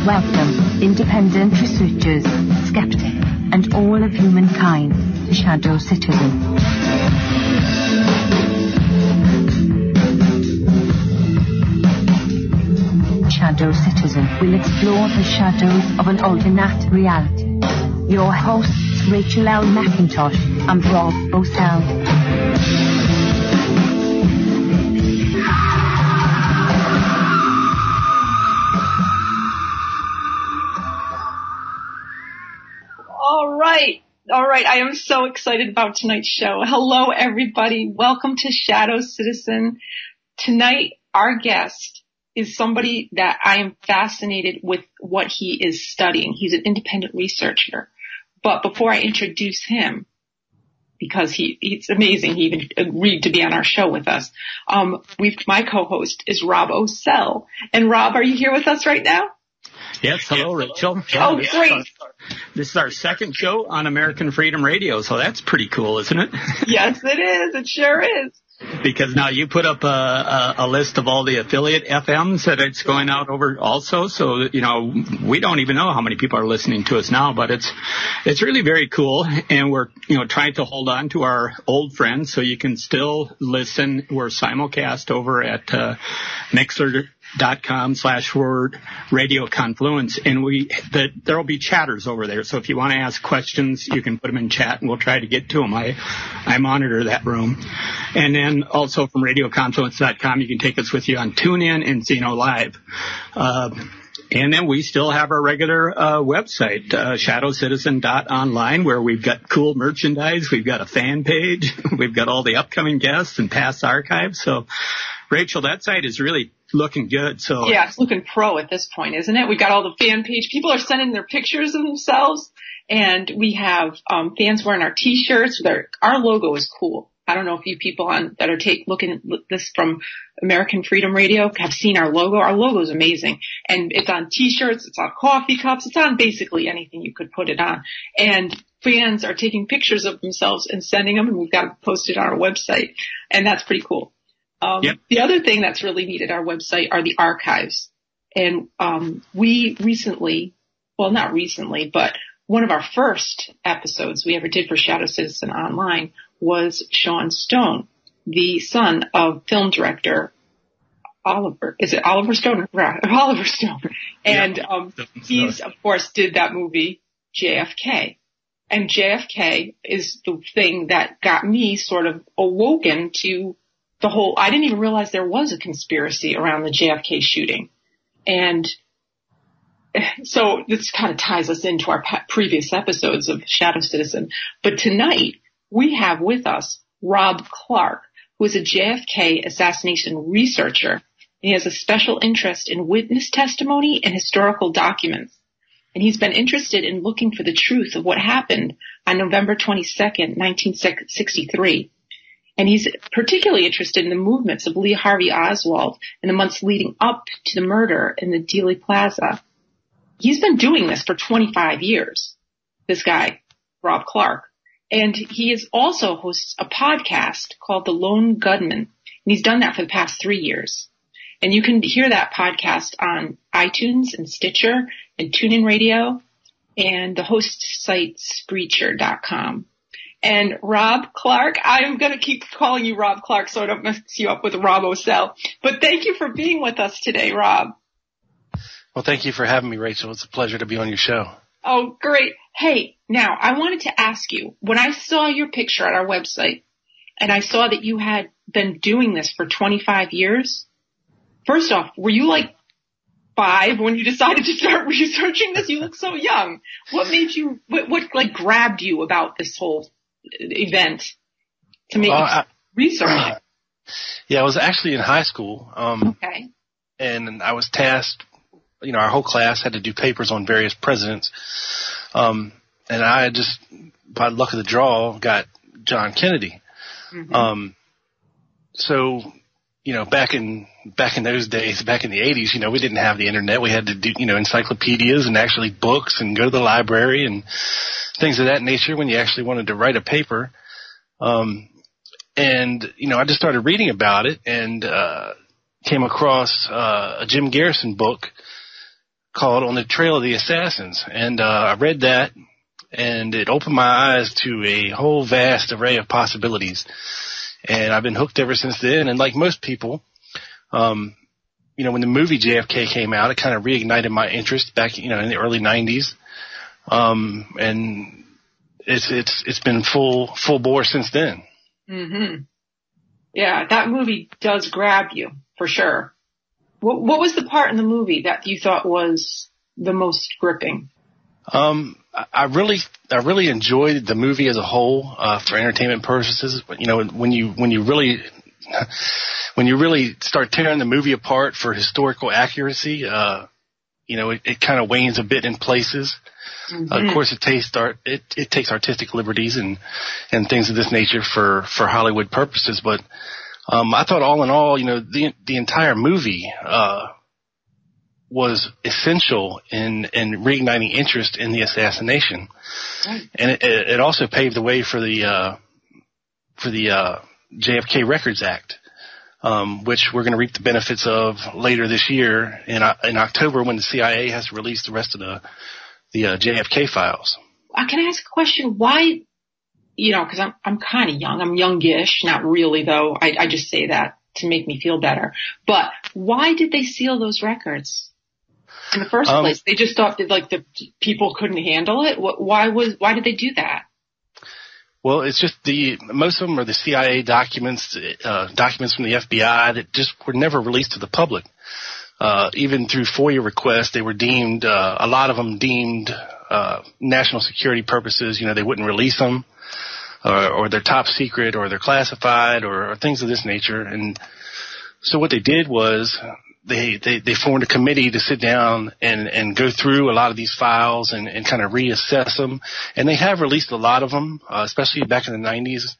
Welcome, independent researchers, skeptics, and all of humankind, to Shadow Citizen. Shadow Citizen will explore the shadows of an alternate reality. Your hosts, Rachael L. McIntosh and Rob Oswald. All right. I am so excited about tonight's show. Hello, everybody. Welcome to Shadow Citizen. Tonight, our guest is somebody that I am fascinated with what he is studying. He's an independent researcher. But before I introduce him, because he's amazing, he even agreed to be on our show with us, my co-host is Rob Oswald. And Rob, are you here with us right now? Yes, hello, Rachel. Oh, great. This is our second show on American Freedom Radio, so that's pretty cool, isn't it? Yes, it is. It sure is. Because now you put up a list of all the affiliate FMs that it's going out over also, so, you know, we don't even know how many people are listening to us now, but it's really very cool, and we're, you know, trying to hold on to our old friends so you can still listen. We're simulcast over at Mixer.com/word Radio Confluence, and there will be chatters over there. So if you want to ask questions, you can put them in chat, and we'll try to get to them. I monitor that room, and then also from RadioConfluence.com, you can take us with you on TuneIn and Zeno Live. And then we still have our regular website, shadowcitizen.online, where we've got cool merchandise. We've got a fan page. We've got all the upcoming guests and past archives. So, Rachel, that site is really looking good. So yeah, it's looking pro at this point, isn't it? We've got all the fan page. People are sending their pictures of themselves, and we have fans wearing our T-shirts. Our logo is cool. I don't know if you people that are looking at this from American Freedom Radio have seen our logo. Our logo is amazing, and it's on T-shirts, it's on coffee cups, it's on basically anything you could put it on. And fans are taking pictures of themselves and sending them, and we've got it posted on our website, and that's pretty cool. Yep. The other thing that's really neat at our website are the archives. And we recently, well, not recently, but one of our first episodes we ever did for Shadow Citizen Online was Sean Stone, the son of film director Oliver. Is it Oliver Stone? Oliver Stone. And he's, of course, did that movie JFK. And JFK is the thing that got me sort of awoken to the whole, I didn't even realize there was a conspiracy around the JFK shooting. And so this kind of ties us into our previous episodes of Shadow Citizen. But tonight we have with us Rob Clark, who is a JFK assassination researcher. He has a special interest in witness testimony and historical documents. And he's been interested in looking for the truth of what happened on November 22nd, 1963. And he's particularly interested in the movements of Lee Harvey Oswald in the months leading up to the murder in the Dealey Plaza. He's been doing this for 25 years, this guy, Rob Clark. And he is also hosts a podcast called The Lone Gunman. And he's done that for the past 3 years. And you can hear that podcast on iTunes and Stitcher and TuneIn Radio and the host site Spreaker.com. And Rob Clark, I'm going to keep calling you Rob Clark so I don't mess you up with Rob Oswald. But thank you for being with us today, Rob. Well, thank you for having me, Rachel. It's a pleasure to be on your show. Oh, great. Hey, now I wanted to ask you, when I saw your picture at our website and I saw that you had been doing this for 25 years, first off, were you like 5 when you decided to start researching this? You look so young. What made you, what like grabbed you about this whole event to make research? Yeah, I was actually in high school. Okay. And I was tasked, you know, our whole class had to do papers on various presidents. And I just, by luck of the draw, got John Kennedy. Mm-hmm. So, you know, back in those days, back in the 80s, you know, we didn't have the internet. We had to do, you know, encyclopedias and actually books and go to the library and things of that nature when you actually wanted to write a paper. And, you know, I just started reading about it and came across a Jim Garrison book called On the Trail of the Assassins. And I read that, and it opened my eyes to a whole vast array of possibilities. And I've been hooked ever since then. And like most people, when the movie JFK came out, it kind of reignited my interest back, in the early 90s. And it's been full bore since then. Mm-hmm. Yeah, that movie does grab you for sure. What was the part in the movie that you thought was the most gripping? I really enjoyed the movie as a whole, for entertainment purposes. But, when you really start tearing the movie apart for historical accuracy, it kind of wanes a bit in places. Mm-hmm. Of course, it takes artistic liberties and things of this nature for Hollywood purposes. But I thought all in all, the entire movie was essential in reigniting interest in the assassination, right. And it also paved the way for the JFK Records Act, which we're going to reap the benefits of later this year in October when the CIA has to release the rest of the JFK files. Can I ask a question? Why? Because I'm kind of young. I'm youngish, not really though. I just say that to make me feel better. But why did they seal those records in the first place? They just thought that the people couldn't handle it. Why did they do that? Well, it's just most of them are the CIA documents from the FBI that just were never released to the public. Even through FOIA requests, they were deemed, a lot of them deemed, national security purposes. They wouldn't release them, or they're top secret, or they're classified, or things of this nature. And so what they did was they formed a committee to sit down and go through a lot of these files and kind of reassess them. And they have released a lot of them, especially back in the 90s.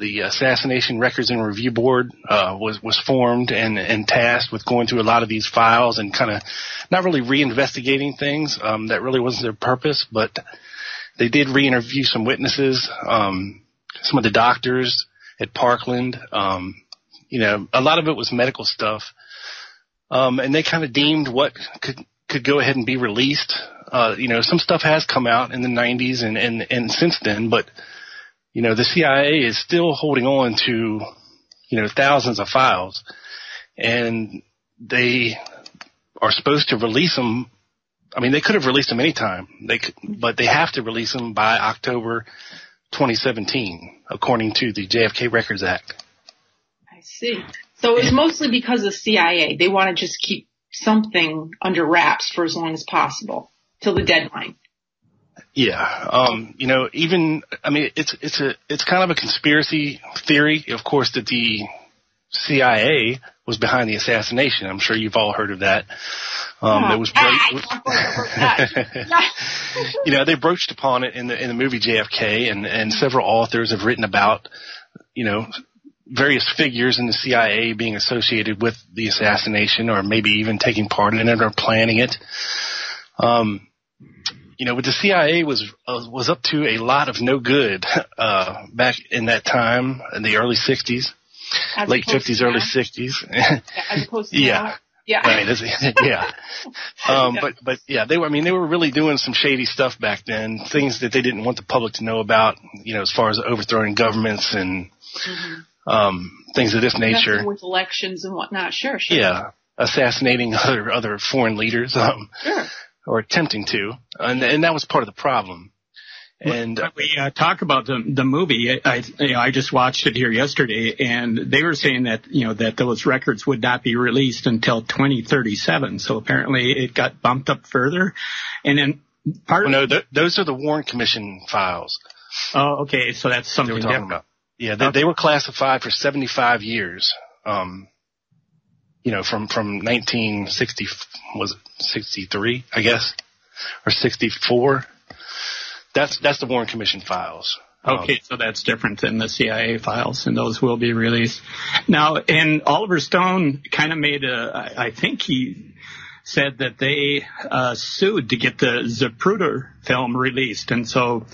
The Assassination Records and Review Board was formed and tasked with going through a lot of these files and kind of not really reinvestigating things. That really wasn't their purpose, but they did re-interview some witnesses, some of the doctors at Parkland. A lot of it was medical stuff. And they kind of deemed what could go ahead and be released. Some stuff has come out in the 90s and since then, but the CIA is still holding on to, thousands of files, and they are supposed to release them. I mean, they could have released them anytime, but they have to release them by October 2017, according to the JFK Records Act. I see. So it's mostly because of the CIA. They want to just keep something under wraps for as long as possible till the deadline. Yeah. It's kind of a conspiracy theory, of course, that the CIA was behind the assassination. I'm sure you've all heard of that. They broached upon it in the movie JFK, and several authors have written about, various figures in the CIA being associated with the assassination, or maybe even taking part in it or planning it. But the CIA was up to a lot of no good, back in that time, in the early 60s, late 50s, early 60s. As opposed to yeah. now. Yeah. Right. Yeah. But yeah, they were really doing some shady stuff back then, things that they didn't want the public to know about, as far as overthrowing governments and, things of this nature. With elections and whatnot. Sure. Yeah. Assassinating other foreign leaders. Sure. Or attempting to, and that was part of the problem. And when we talk about the movie, I just watched it here yesterday, and they were saying that that those records would not be released until 2037. So apparently it got bumped up further, and then those are the Warren Commission files. Oh, okay, so that's something they were talking about. Yeah, they were classified for 75 years. From 1960, was it 63, I guess, or 64? That's the Warren Commission files. Okay, so that's different than the CIA files, and those will be released. Now, and Oliver Stone kind of made I think he said that they sued to get the Zapruder film released, and so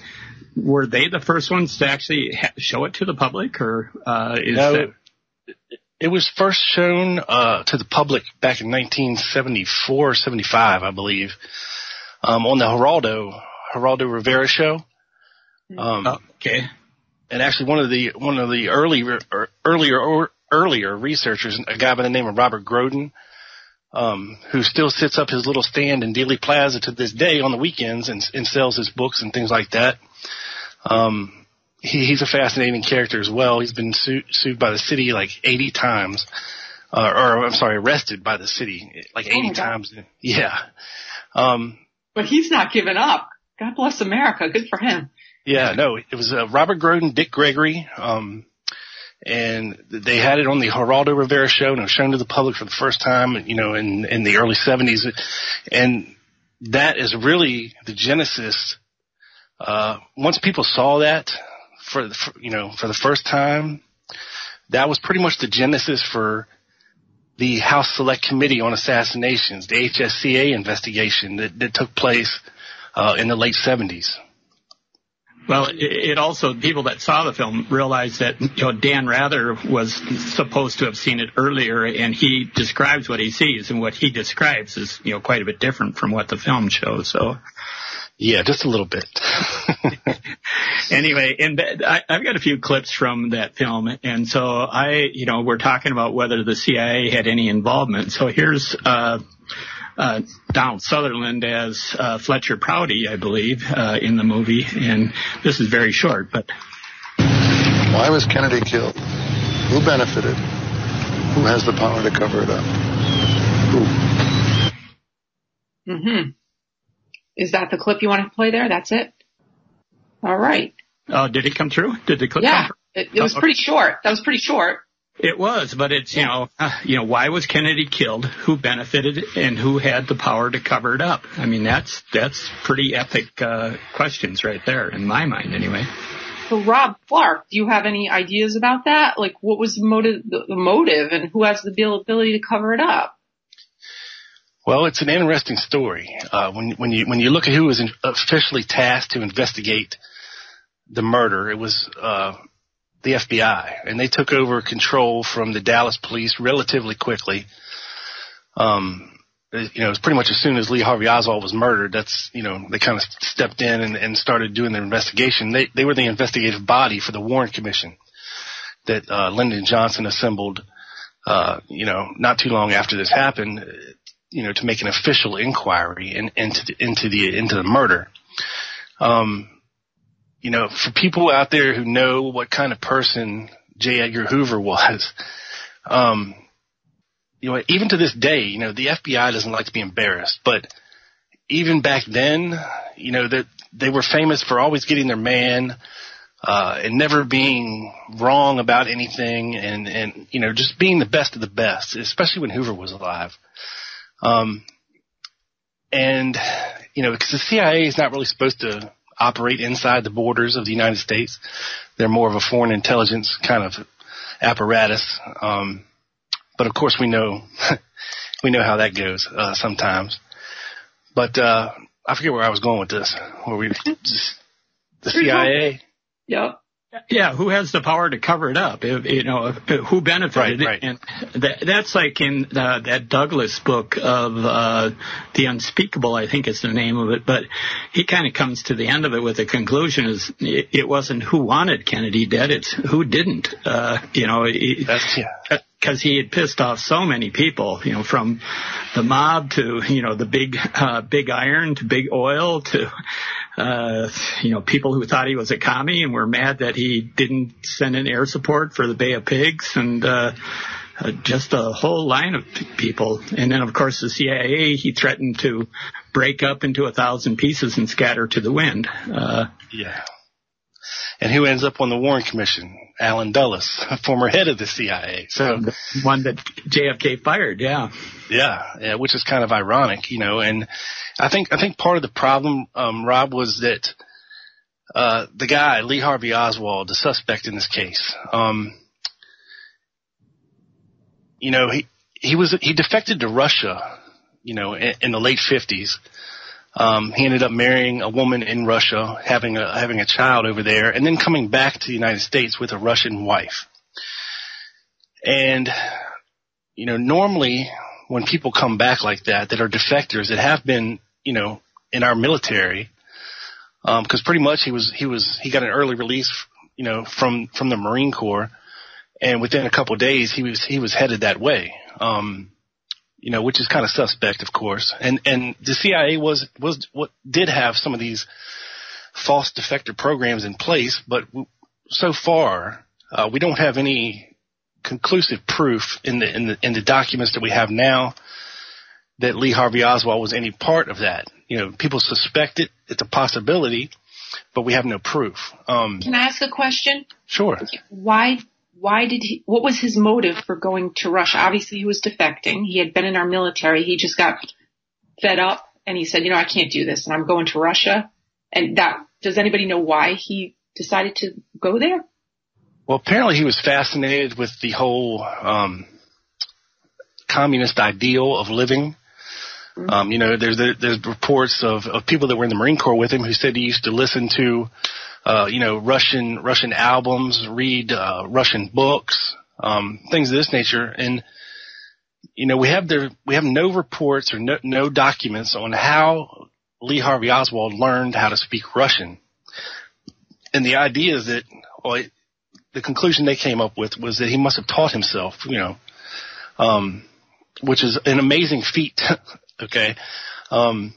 were they the first ones to actually show it to the public, or It was first shown to the public back in 1974 or 75, I believe, on the Geraldo Rivera show. Okay. And actually, one of the earlier researchers, a guy by the name of Robert Groden, who still sits up his little stand in Dealey Plaza to this day on the weekends and sells his books and things like that. He's a fascinating character as well. He's been sued by the city like 80 times, arrested by the city like 80 times. Yeah. But he's not giving up. God bless America. Good for him. Yeah, no, it was Robert Groden, Dick Gregory, and they had it on the Geraldo Rivera show, and it was shown to the public for the first time, in the early 70s. And that is really the genesis. Once people saw that for the first time, that was pretty much the genesis for the House Select Committee on Assassinations, the HSCA investigation that took place in the late 70s. Well, it also, people that saw the film realized that, Dan Rather was supposed to have seen it earlier, and he describes what he sees, and what he describes is, quite a bit different from what the film shows, so. Yeah, just a little bit. Anyway, and I've got a few clips from that film, and so we're talking about whether the CIA had any involvement. So here's, Donald Sutherland as Fletcher Prouty, I believe, in the movie, and this is very short. But why was Kennedy killed? Who benefited? Who has the power to cover it up? Who? Mm-hmm. Is that the clip you want to play there? That's it? All right. Oh, did it come through? Did the clip come through? It was pretty short. That was pretty short. It was, but it's, why was Kennedy killed? Who benefited, and who had the power to cover it up? I mean, that's pretty epic questions right there, in my mind, anyway. So, Rob Clark, do you have any ideas about that? Like, what was the motive, and who has the ability to cover it up? Well, it's an interesting story. When you look at who was officially tasked to investigate the murder, it was the FBI, and they took over control from the Dallas police relatively quickly. It was pretty much as soon as Lee Harvey Oswald was murdered, they kind of stepped in and started doing their investigation. They were the investigative body for the Warren Commission that Lyndon Johnson assembled, not too long after this happened, to make an official inquiry into the murder. For people out there who know what kind of person J. Edgar Hoover was, even to this day, the FBI doesn't like to be embarrassed, but even back then, that they were famous for always getting their man, and never being wrong about anything, and just being the best of the best, especially when Hoover was alive. Because the CIA is not really supposed to operate inside the borders of the United States. They're more of a foreign intelligence kind of apparatus. But of course we know how that goes, sometimes. But, I forget where I was going with this. The CIA? Yep. Yeah, who has the power to cover it up? Who benefited? Right. And that's like in that Douglas book of The Unspeakable, I think is the name of it. But he kind of comes to the end of it with the conclusion is it wasn't who wanted Kennedy dead, it's who didn't. Because he had pissed off so many people, from the mob to, the big iron to big oil to, people who thought he was a commie and were mad that he didn't send in air support for the Bay of Pigs, and just a whole line of people. And then, of course, the CIA, he threatened to break up into 1,000 pieces and scatter to the wind. Yeah. And who ends up on the Warren Commission? Allen Dulles, former head of the CIA. So the one that JFK fired, yeah. Yeah, which is kind of ironic, and I think part of the problem, Rob, was that the guy, Lee Harvey Oswald, the suspect in this case, he defected to Russia, in the late 50s. He ended up marrying a woman in Russia, having a child over there, and then coming back to the United States with a Russian wife. And, normally when people come back like that are defectors that have been, in our military, because pretty much he got an early release, from the Marine Corps, and within a couple of days he was headed that way, which is kind of suspect, of course. And the CIA was what did have some of these false defector programs in place, but so far we don't have any conclusive proof in the documents that we have now that Lee Harvey Oswald was any part of that. People suspect it; it's a possibility, but we have no proof. Can I ask a question? Sure. Why did he? What was his motive for going to Russia? Obviously, he was defecting. He had been in our military. He just got fed up, and he said, I can't do this, and I'm going to Russia. And does anybody know why he decided to go there? Well, apparently he was fascinated with the whole communist ideal of living. Mm-hmm. There's reports of people that were in the Marine Corps with him who said he used to listen to, Russian albums, read Russian books, things of this nature. And we have no reports or no documents on how Lee Harvey Oswald learned how to speak Russian. And the idea is that, the conclusion they came up with was that he must have taught himself, which is an amazing feat. Okay. For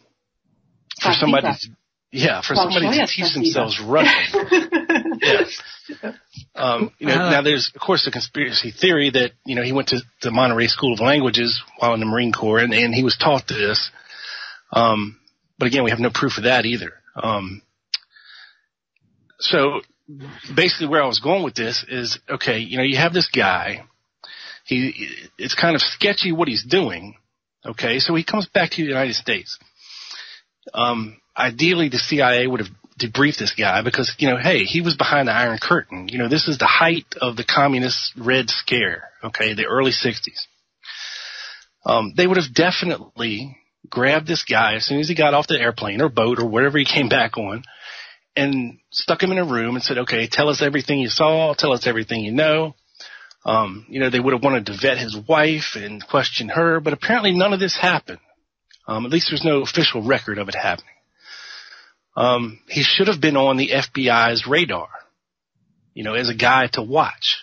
somebody to teach themselves Russian. Yeah. Now there's, of course, the conspiracy theory that, he went to the Monterey School of Languages while in the Marine Corps and he was taught this. But again, we have no proof of that either. So basically where I was going with this is, okay, you have this guy. It's kind of sketchy what he's doing. Okay. So he comes back to the United States. Ideally the CIA would have debriefed this guy because, hey, he was behind the Iron Curtain. This is the height of the communist Red Scare. Okay. The early 60s. They would have definitely grabbed this guy as soon as he got off the airplane or boat or wherever he came back on and stuck him in a room and said, okay, tell us everything you saw. Tell us everything you know. They would have wanted to vet his wife and question her, but apparently none of this happened. At least there's no official record of it happening. He should have been on the FBI's radar, as a guy to watch,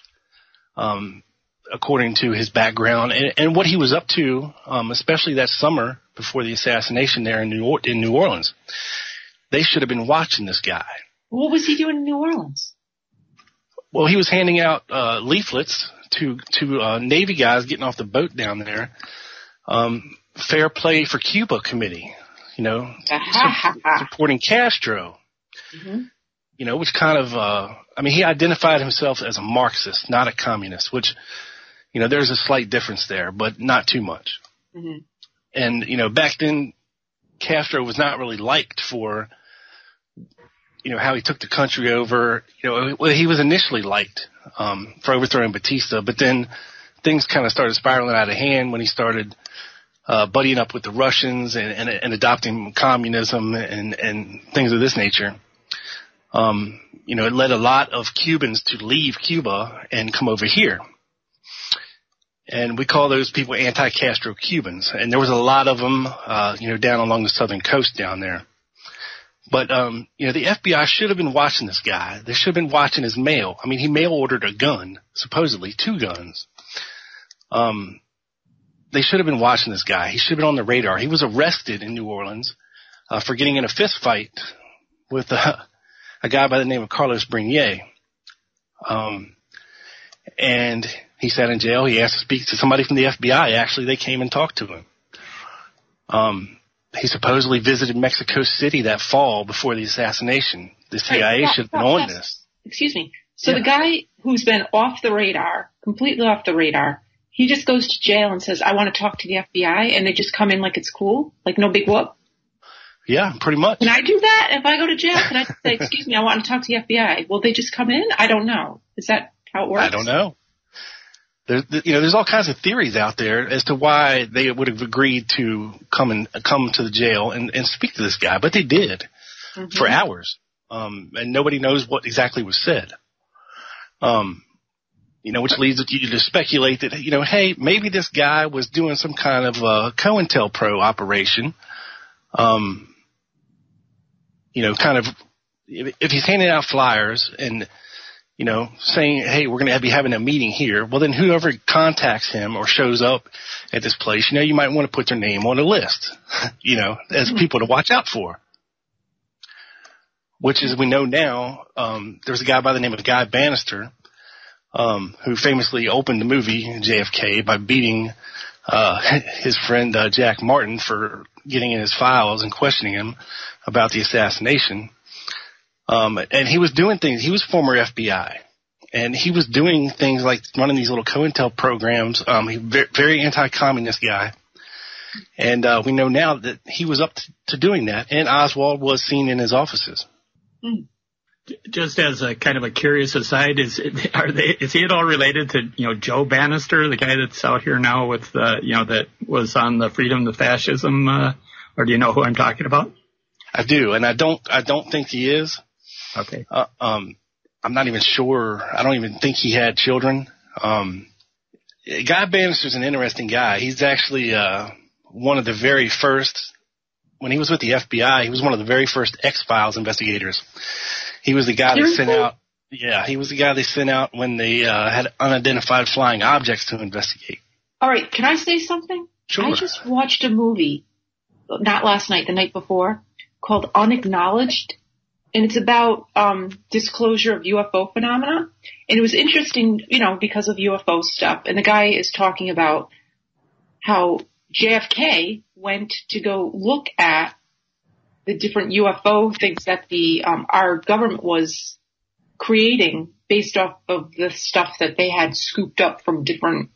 according to his background and what he was up to, especially that summer before the assassination there in New Orleans. They should have been watching this guy. What was he doing in New Orleans? Well, he was handing out leaflets to Navy guys getting off the boat down there. Fair Play for Cuba committee, supporting Castro. Mm-hmm. Which kind of, he identified himself as a Marxist, not a communist, which, there's a slight difference there, but not too much. Mm-hmm. And, back then, Castro was not really liked for, how he took the country over. He was initially liked for overthrowing Batista, but then things kind of started spiraling out of hand when he started buddying up with the Russians and adopting communism and things of this nature. It led a lot of Cubans to leave Cuba and come over here. And we call those people anti-Castro Cubans. And there was a lot of them, down along the southern coast down there. But, the FBI should have been watching this guy. They should have been watching his mail. He mail ordered a gun, supposedly 2 guns. They should have been watching this guy. He should have been on the radar. He was arrested in New Orleans, for getting in a fist fight with a guy by the name of Carlos Brenier. And he sat in jail. He asked to speak to somebody from the FBI. Actually, they came and talked to him. He supposedly visited Mexico City that fall before the assassination. The CIA should have been on this. Excuse me. So the guy who's been off the radar, completely off the radar, he just goes to jail and says, I want to talk to the FBI, and they just come in like it's cool, like no big whoop? Yeah, pretty much. Can I do that if I go to jail? Can I say, excuse me, I want to talk to the FBI? Will they just come in? I don't know. Is that how it works? I don't know. There's all kinds of theories out there as to why they would have agreed to come to the jail and speak to this guy, but they did for hours. And nobody knows what exactly was said. which leads you to speculate that, hey, maybe this guy was doing some kind of COINTELPRO operation. Kind of, if he's handing out flyers and, saying, hey, we're going to be having a meeting here, well, then whoever contacts him or shows up at this place, you might want to put their name on a list, as people to watch out for. Which, as we know now, there's a guy by the name of Guy Bannister, who famously opened the movie JFK by beating his friend Jack Martin for getting in his files and questioning him about the assassination. And he was doing things. He was former FBI, and he was doing things like running these little COINTEL programs. He very anti-communist guy. And we know now that he was up to doing that, and Oswald was seen in his offices. Just as a kind of a curious aside, is he at all related to Joe Bannister, the guy that's out here now with that was on the Freedom to Fascism, or do you know who I'm talking about? I do, and I don't think he is. Okay. I'm not even sure. I don't even think he had children. Guy Bannister's an interesting guy. He's actually one of the very first. When he was with the FBI, he was one of the very first X-Files investigators. He was the guy they sent out. Yeah, he was the guy they sent out when they had unidentified flying objects to investigate. All right, can I say something? Sure. I just watched a movie, not last night, the night before, called Unacknowledged, and it's about disclosure of UFO phenomena. And it was interesting, because of UFO stuff. And the guy is talking about how JFK went to go look at the different UFO things that our government was creating based off of the stuff that they had scooped up from different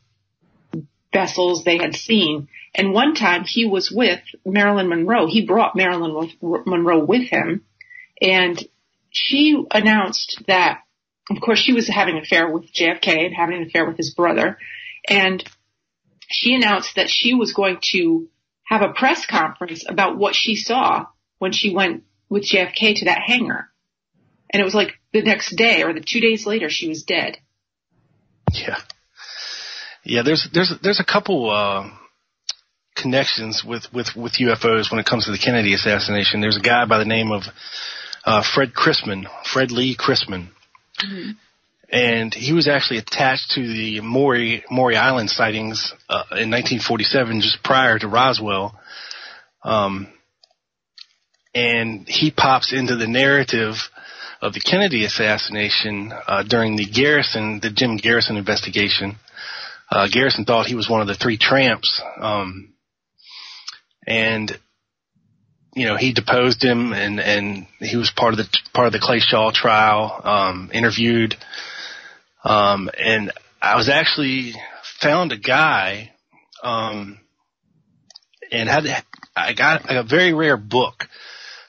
vessels they had seen. And one time he was with Marilyn Monroe. He brought Marilyn Monroe with him, and she announced that, of course, she was having an affair with JFK and having an affair with his brother, and she announced that she was going to have a press conference about what she saw when she went with JFK to that hangar. And it was like the next day or the 2 days later, she was dead. Yeah. Yeah, there's a couple connections with UFOs when it comes to the Kennedy assassination. There's a guy by the name of Fred Lee Chrisman. Mm-hmm. And he was actually attached to the Maury Island sightings in 1947, just prior to Roswell. And he pops into the narrative of the Kennedy assassination during the Jim Garrison investigation. Garrison thought he was one of the three tramps, and he deposed him, and he was part of the Clay Shaw trial, interviewed. And I was actually found a guy, and I got a very rare book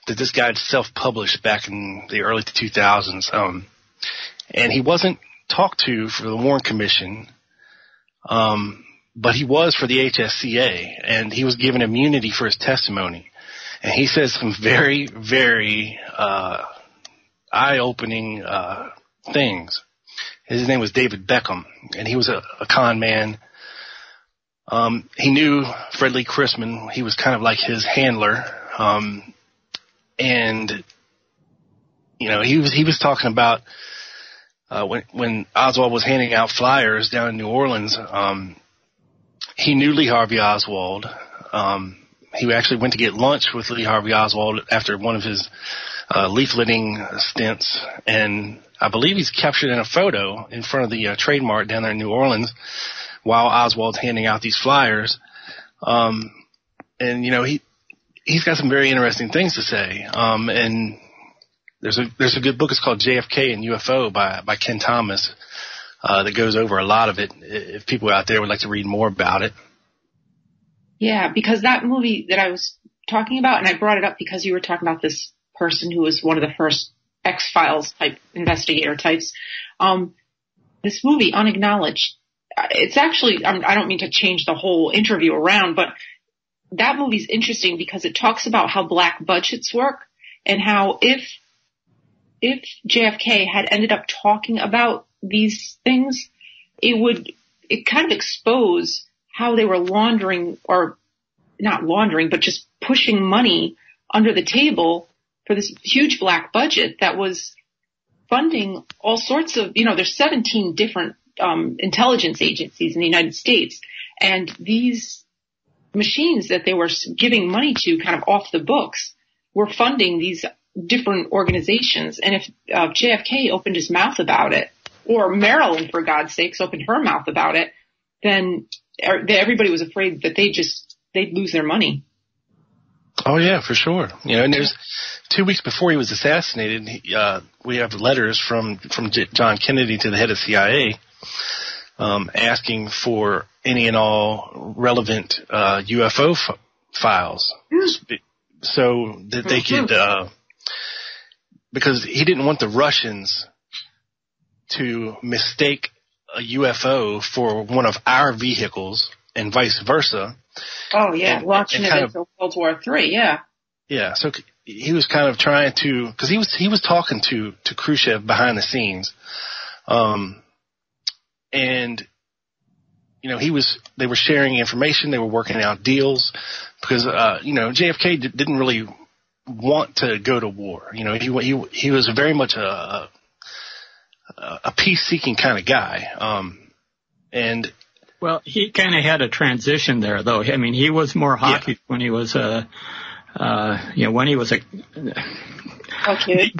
that this guy self-published back in the early 2000s. And he wasn't talked to for the Warren Commission, but he was for the HSCA, and he was given immunity for his testimony. And he says some very, very, eye-opening, things. His name was David Beckham, and he was a con man. He knew Fred Lee Chrisman. He was kind of like his handler. And he was talking about, when Oswald was handing out flyers down in New Orleans, he knew Lee Harvey Oswald. He actually went to get lunch with Lee Harvey Oswald after one of his leafleting stints, and I believe he's captured in a photo in front of the Trade Mart down there in New Orleans while Oswald's handing out these flyers. And he's got some very interesting things to say. And there's a good book. It's called JFK and UFO by Ken Thomas, that goes over a lot of it, if people out there would like to read more about it. Yeah, because that movie that I was talking about, and I brought it up because you were talking about this person who was one of the first X-Files type investigator types. This movie, Unacknowledged, it's actually, I don't mean to change the whole interview around, but that movie's interesting because it talks about how black budgets work and how if JFK had ended up talking about these things, it kind of expose how they were laundering, or not laundering, but just pushing money under the table for this huge black budget that was funding all sorts of, there's 17 different intelligence agencies in the United States, and these machines that they were giving money to kind of off the books were funding these different organizations. And if JFK opened his mouth about it, or Marilyn, for God's sakes, opened her mouth about it, then everybody was afraid that they'd lose their money. Oh yeah, for sure. And there's 2 weeks before he was assassinated, we have letters from John Kennedy to the head of CIA, asking for any and all relevant UFO files, so that they could, because he didn't want the Russians to mistake a UFO for one of our vehicles and vice versa. Oh yeah, launching it into World War III. Yeah. Yeah. So he was kind of trying to, because he was talking to Khrushchev behind the scenes, and they were sharing information, they were working out deals, because JFK didn't really want to go to war. He was very much a peace-seeking kind of guy, and. Well, he kind of had a transition there, though. I mean, he was more hawkish when he was when he was a kid.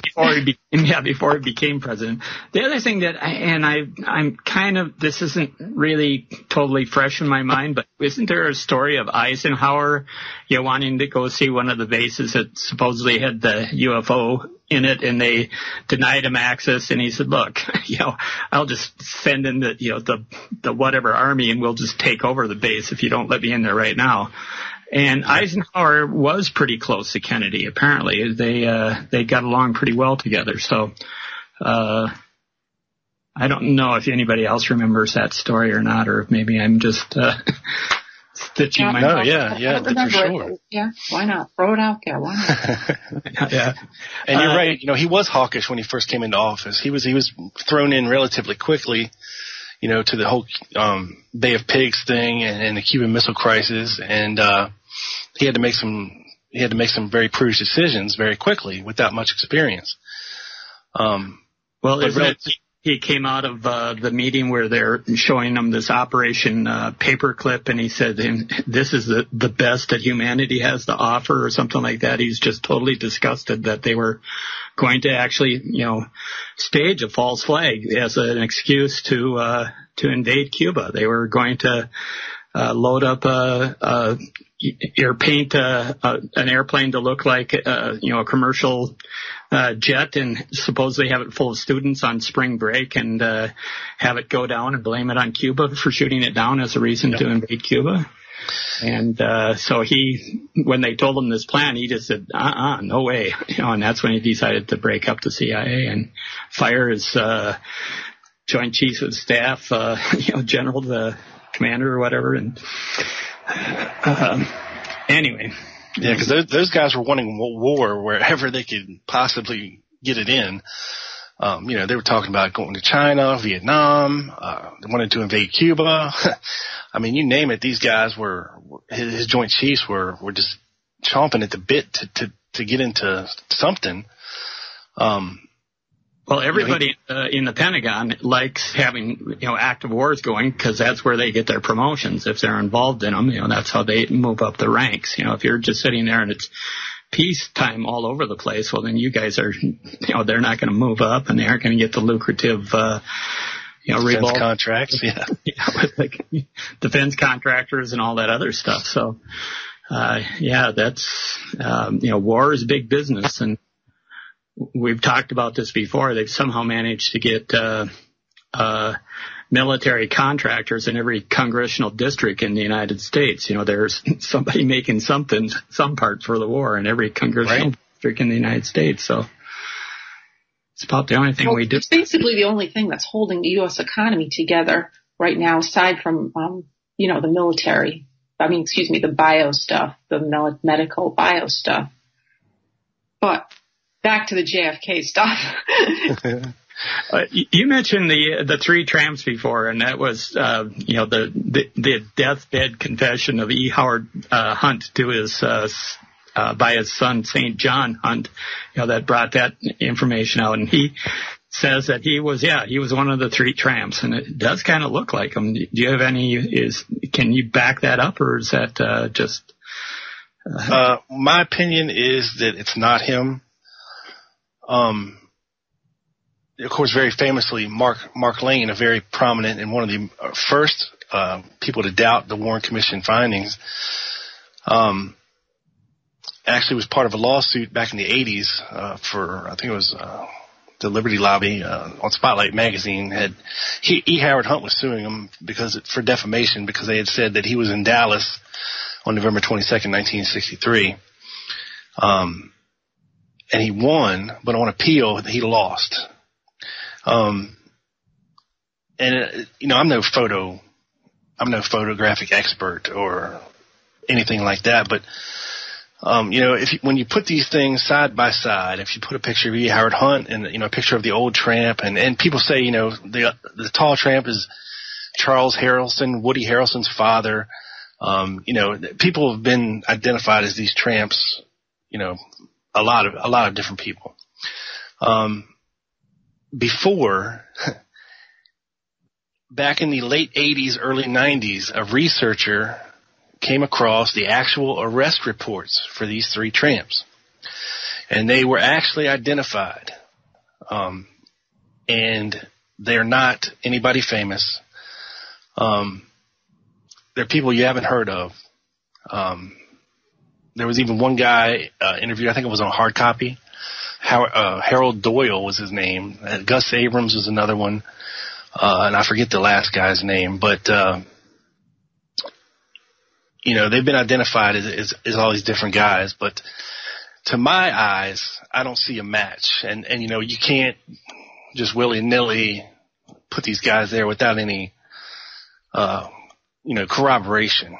before he became president. The other thing that, I'm kind of, this isn't really totally fresh in my mind, but isn't there a story of Eisenhower, wanting to go see one of the bases that supposedly had the UFO in it, and they denied him access, and he said, look, I'll just send in the whatever army, and we'll just take over the base if you don't let me in there right now. And Eisenhower was pretty close to Kennedy, apparently. They got along pretty well together. So I don't know if anybody else remembers that story or not, or if maybe I'm just stitching my No, yeah, for sure. Yeah, why not? Throw it out there. Why not? Yeah. And you're right. He was hawkish when he first came into office. He was thrown in relatively quickly, to the whole Bay of Pigs thing and the Cuban Missile Crisis, and he had to make some very prudent decisions very quickly without much experience. He came out of the meeting where they're showing him this Operation Paperclip, and he said, this is the best that humanity has to offer, or something like that. He's just totally disgusted that they were going to actually, stage a false flag as an excuse to invade Cuba. They were going to load up paint an airplane to look like a commercial jet, and supposedly have it full of students on spring break, and have it go down and blame it on Cuba for shooting it down as a reason to invade Cuba. And so when they told him this plan, he just said, no way. And that's when he decided to break up the CIA and fire his Joint Chiefs of Staff, general, the commander or whatever. And anyway. Yeah, because those guys were wanting war wherever they could possibly get it in. They were talking about going to China, Vietnam. They wanted to invade Cuba. I mean, you name it. These guys his Joint Chiefs were just chomping at the bit to get into something. Well, everybody in the Pentagon likes having, active wars going, because that's where they get their promotions. If they're involved in them, that's how they move up the ranks. If you're just sitting there and it's peacetime all over the place, well, then you guys are, they're not going to move up, and they aren't going to get the lucrative, defense contracts. Yeah. With like defense contractors and all that other stuff. So, that's, war is big business, and we've talked about this before. They've somehow managed to get military contractors in every congressional district in the United States. There's somebody making some part for the war in every congressional district in the United States. So it's about the only thing we do. It's basically the only thing that's holding the U.S. economy together right now, aside from, the military. The bio stuff, the medical bio stuff. But back to the JFK stuff. You mentioned the three tramps before, and that was the deathbed confession of E. Howard Hunt to his by his son St. John Hunt, that brought that information out, and he says that he was one of the three tramps, and it does kind of look like him. Do you have can you back that up, or is that just? My opinion is that it's not him. Of course, very famously, Mark Lane, a very prominent and one of the first people to doubt the Warren Commission findings, actually was part of a lawsuit back in the 80s for, I think it was the Liberty Lobby on Spotlight magazine. E. Howard Hunt was suing him for defamation because they had said that he was in Dallas on November 22nd, 1963. And he won, but on appeal, he lost. I'm no photographic expert or anything like that, but, when you put these things side by side, if you put a picture of E. Howard Hunt and, a picture of the old tramp, and people say, the tall tramp is Charles Harrelson, Woody Harrelson's father. People have been identified as these tramps, a lot of different people. Before, back in the late 80s, early 90s, a researcher came across the actual arrest reports for these three tramps. And they were actually identified. And they're not anybody famous. They're people you haven't heard of. There was even one guy interviewed, I think it was on hard copy. Harold Doyle was his name. Gus Abrams was another one. And I forget the last guy's name, but, they've been identified as all these different guys, but to my eyes, I don't see a match. And you can't just willy-nilly put these guys there without any, corroboration.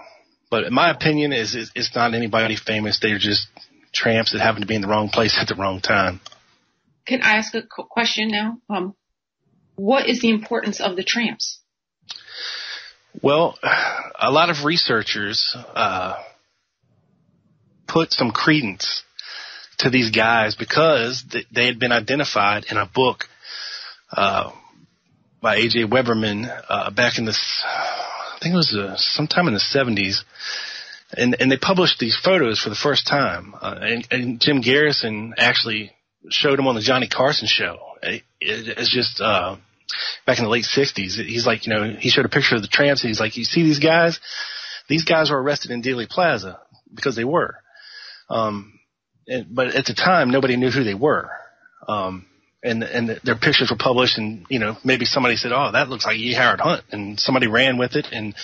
But in my opinion, it's not anybody famous. They're just tramps that happen to be in the wrong place at the wrong time. Can I ask a question now? What is the importance of the tramps? Well, a lot of researchers put some credence to these guys because they had been identified in a book by A.J. Weberman back in I think it was sometime in the 70s. And they published these photos for the first time. And Jim Garrison actually showed them on the Johnny Carson show. It's just back in the late 60s. He's like, he showed a picture of the tramps. And he's like, you see these guys? These guys were arrested in Dealey Plaza because they were. But at the time, nobody knew who they were. And their pictures were published, and, maybe somebody said, oh, that looks like E. Howard Hunt. And somebody ran with it, and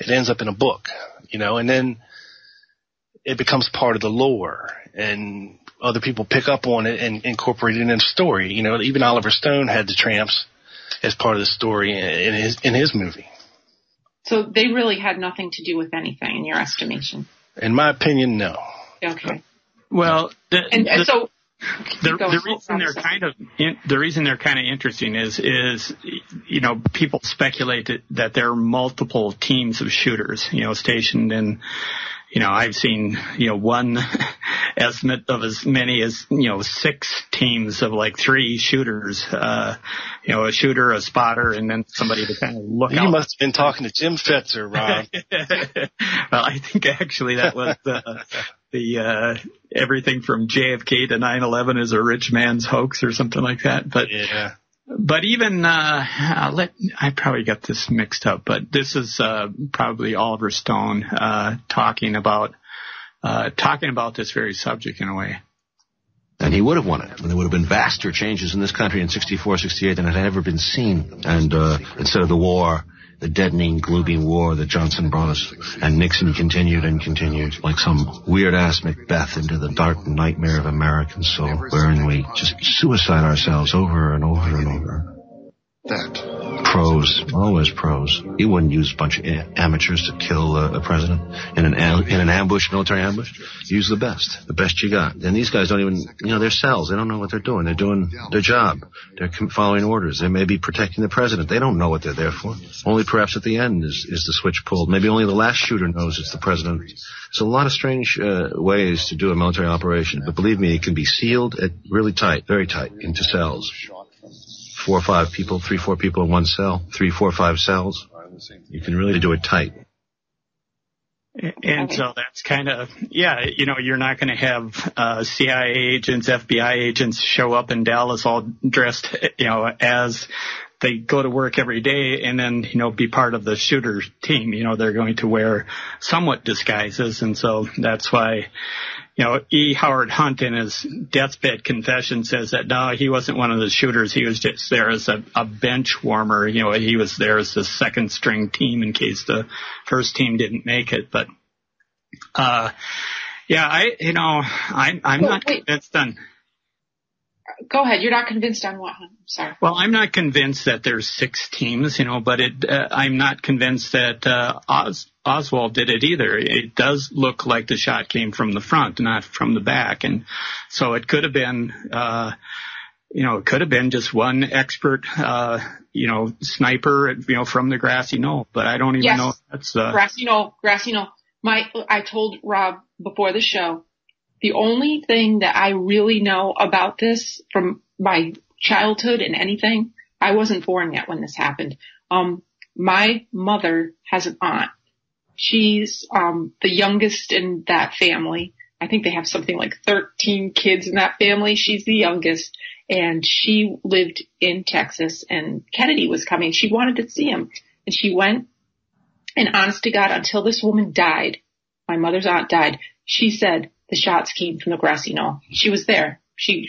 it ends up in a book, and then it becomes part of the lore, and other people pick up on it and incorporate it in a story. Even Oliver Stone had the tramps as part of the story in his movie. So they really had nothing to do with anything, in your estimation? In my opinion, no. Okay. Well, so the reason they're kind of interesting is people speculate that there are multiple teams of shooters, stationed in. I've seen, one estimate of as many as, 6 teams of like 3 shooters, a shooter, a spotter, and then somebody to kind of look out. You must have been talking to Jim Fetzer, Rob. Well, I think actually that was the everything from JFK to 9/11 is a rich man's hoax or something like that. But yeah. But even, I probably got this mixed up, but this is, probably Oliver Stone, talking about this very subject in a way. And he would have won it. And there would have been vaster changes in this country in 64, 68 than had ever been seen. And, instead of the war, the deadening, gloomy war that Johnson brought us, and Nixon continued and continued like some weird-ass Macbeth into the dark nightmare of American soul, wherein we just suicide ourselves over and over and over. That Pros, always pros. You wouldn't use a bunch of amateurs to kill a president in an ambush, military ambush. Use the best you got. And these guys don't even, they're cells. They don't know what they're doing. They're doing their job. They're following orders. They may be protecting the president. They don't know what they're there for. Only perhaps at the end is the switch pulled. Maybe only the last shooter knows it's the president. There's a lot of strange ways to do a military operation. But believe me, it can be sealed really tight, very tight, into cells. 4 or 5 people, 3, 4 people in one cell, 3, 4, 5 cells. You can really do it tight. And so that's kind of, you're not going to have CIA agents, FBI agents show up in Dallas all dressed, as they go to work every day and then, be part of the shooter team. They're going to wear somewhat disguises. And so that's why, E. Howard Hunt in his deathbed confession says that, no, he wasn't one of the shooters. He was just there as a bench warmer. He was there as the second string team in case the first team didn't make it. But, I'm not convinced on. Go ahead. You're not convinced on what? I'm sorry. Well, I'm not convinced that there's 6 teams, but I'm not convinced that Oswald did it either. It does look like the shot came from the front, not from the back, and so it could have been, just one expert, sniper, from the grassy knoll. But I don't even know if that's grassy knoll. I told Rob before the show. The only thing that I really know about this from my childhood and anything, I wasn't born yet when this happened. My mother has an aunt. She's the youngest in that family. I think they have something like 13 kids in that family. She's the youngest, and she lived in Texas, and Kennedy was coming. She wanted to see him, and she went, and honest to God, until this woman died, my mother's aunt died, she said, the shots came from the grassy knoll. She was there. She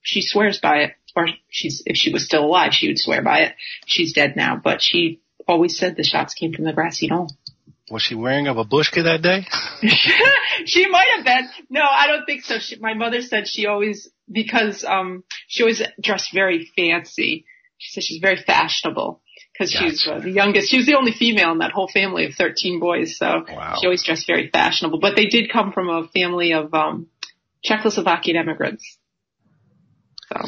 swears by it, or if she was still alive, she would swear by it. She's dead now, but she always said the shots came from the grassy knoll. Was she wearing a babushka that day? She might have been. No, I don't think so. My mother said she always dressed very fancy. She said she's very fashionable. Because she's the youngest. She was the only female in that whole family of 13 boys, so She always dressed very fashionable. But they did come from a family of Czechoslovakian immigrants. So.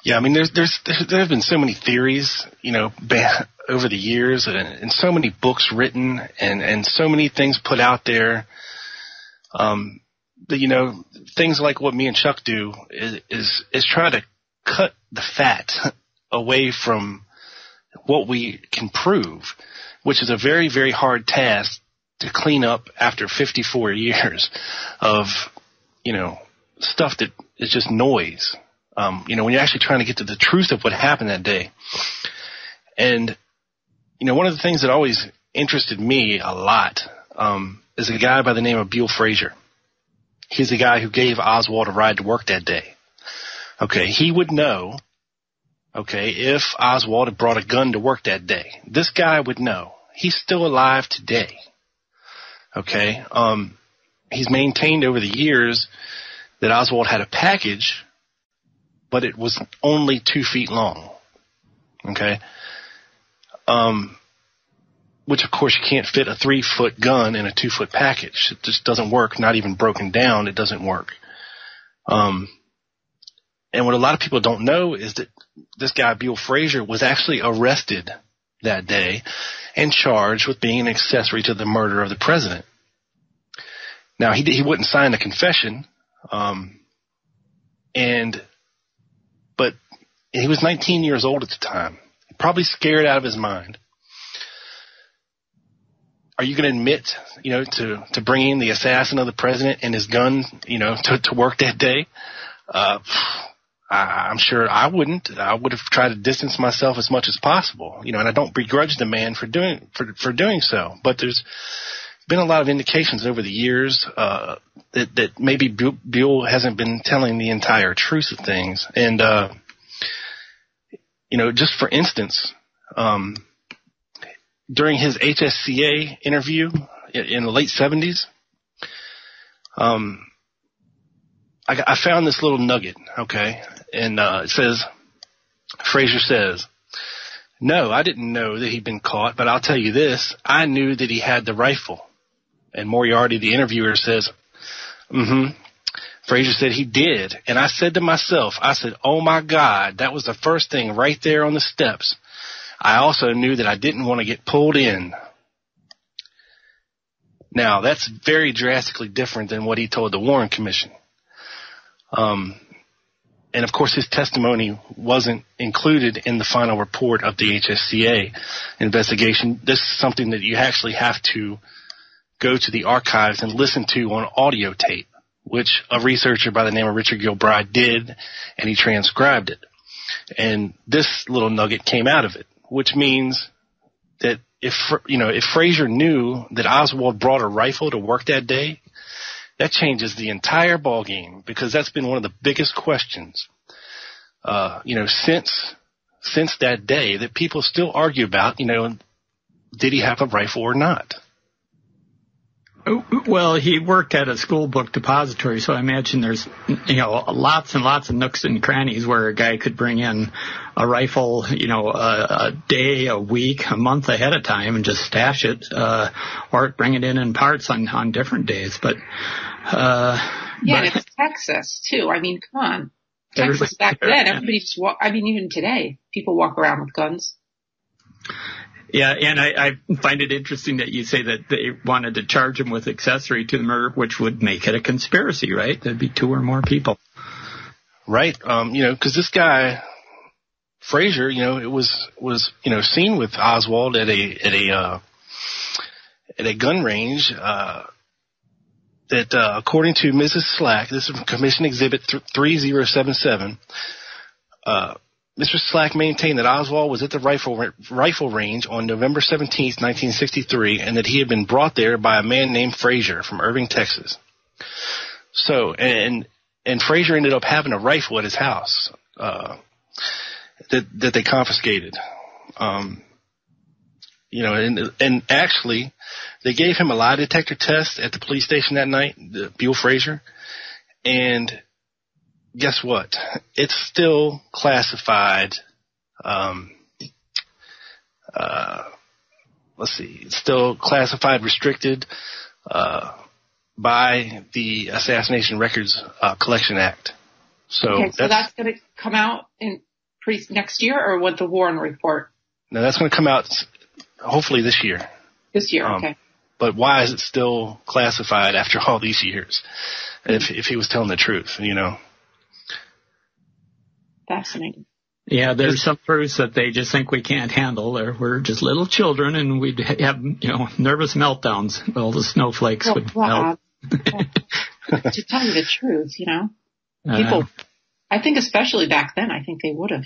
Yeah, I mean, there have been so many theories, over the years, and so many books written, and so many things put out there. That, things like what me and Chuck do is try to cut the fat away from what we can prove, which is a very, very hard task to clean up after 54 years of, stuff that is just noise. When you're actually trying to get to the truth of what happened that day. And, one of the things that always interested me a lot, is a guy by the name of Bill Frazier. He's the guy who gave Oswald a ride to work that day. Okay. He would know, if Oswald had brought a gun to work that day. This guy would know. He's still alive today. Okay. He's maintained over the years that Oswald had a package, but it was only 2 feet long. Okay. Which of course you can't fit a 3-foot gun in a 2-foot package. It just doesn't work. Not even broken down. It doesn't work. And what a lot of people don't know is that this guy, Bill Frazier, was actually arrested that day and charged with being an accessory to the murder of the president. Now, he wouldn't sign a confession, but he was 19 years old at the time, probably scared out of his mind. Are you going to admit, to bringing the assassin of the president and his gun, to work that day? I'm sure I wouldn't. I would have tried to distance myself as much as possible, and I don't begrudge the man for doing so. But there's been a lot of indications over the years that maybe Bill hasn't been telling the entire truth of things. And just for instance, during his HSCA interview in the late 70s, I found this little nugget, okay? And it says, Frazier says, No, I didn't know that he'd been caught, but I'll tell you this. I knew that he had the rifle. And Moriarty, the interviewer, says, Frazier said he did. And I said to myself, I said, oh, my God, that was the first thing right there on the steps. I also knew that I didn't want to get pulled in. Now, that's very drastically different than what he told the Warren Commission. And, of course, his testimony wasn't included in the final report of the HSCA investigation. This is something that you actually have to go to the archives and listen to on audio tape, which a researcher by the name of Richard Gilbride did, and he transcribed it. And this little nugget came out of it, which means that if Frazier knew that Oswald brought a rifle to work that day, that changes the entire ballgame, because that's been one of the biggest questions, since that day, that people still argue about, did he have a rifle or not? Well, he worked at a school book depository, so I imagine there's, lots and lots of nooks and crannies where a guy could bring in a rifle, a day, a week, a month ahead of time and just stash it, or bring it in parts on different days. But, and it's Texas too. I mean, come on. Texas back then, everybody just even today, people walk around with guns. Yeah, and I find it interesting that you say that they wanted to charge him with accessory to the murder, which would make it a conspiracy, right? There'd be two or more people. Right. Because this guy, Frazier, it was seen with Oswald at a gun range, that, according to Mrs. Slack, this is Commission Exhibit 3077, Mr. Slack maintained that Oswald was at the rifle range on November 17th, 1963, and that he had been brought there by a man named Frazier from Irving, Texas. So, and Frazier ended up having a rifle at his house, that they confiscated. And actually, they gave him a lie detector test at the police station that night, Buell Frazier, and guess what? It's still classified. It's still classified, restricted by the Assassination Records Collection Act. So that's going to come out in next year, or what, the Warren report? No, that's going to come out hopefully this year. This year, okay. But why is it still classified after all these years? If he was telling the truth, Fascinating. Yeah, there's some proofs that they just think we can't handle. We're just little children, and we'd have, nervous meltdowns. All the snowflakes would melt. To tell you the truth, people, I think especially back then, I think they would have.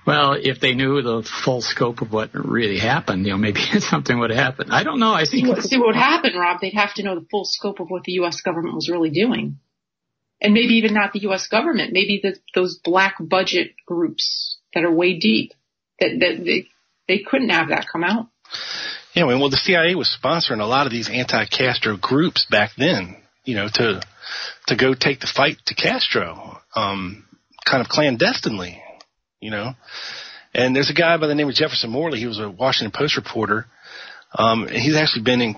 Well, if they knew the full scope of what really happened, maybe something would happen. I don't know. I think see what would happen, Rob. They'd have to know the full scope of what the U.S. government was really doing. And maybe even not the U.S. government, maybe those black budget groups that are way deep, that they couldn't have that come out. Yeah, well, the CIA was sponsoring a lot of these anti-Castro groups back then, to go take the fight to Castro, kind of clandestinely, And there's a guy by the name of Jefferson Morley. He was a Washington Post reporter. And he's actually been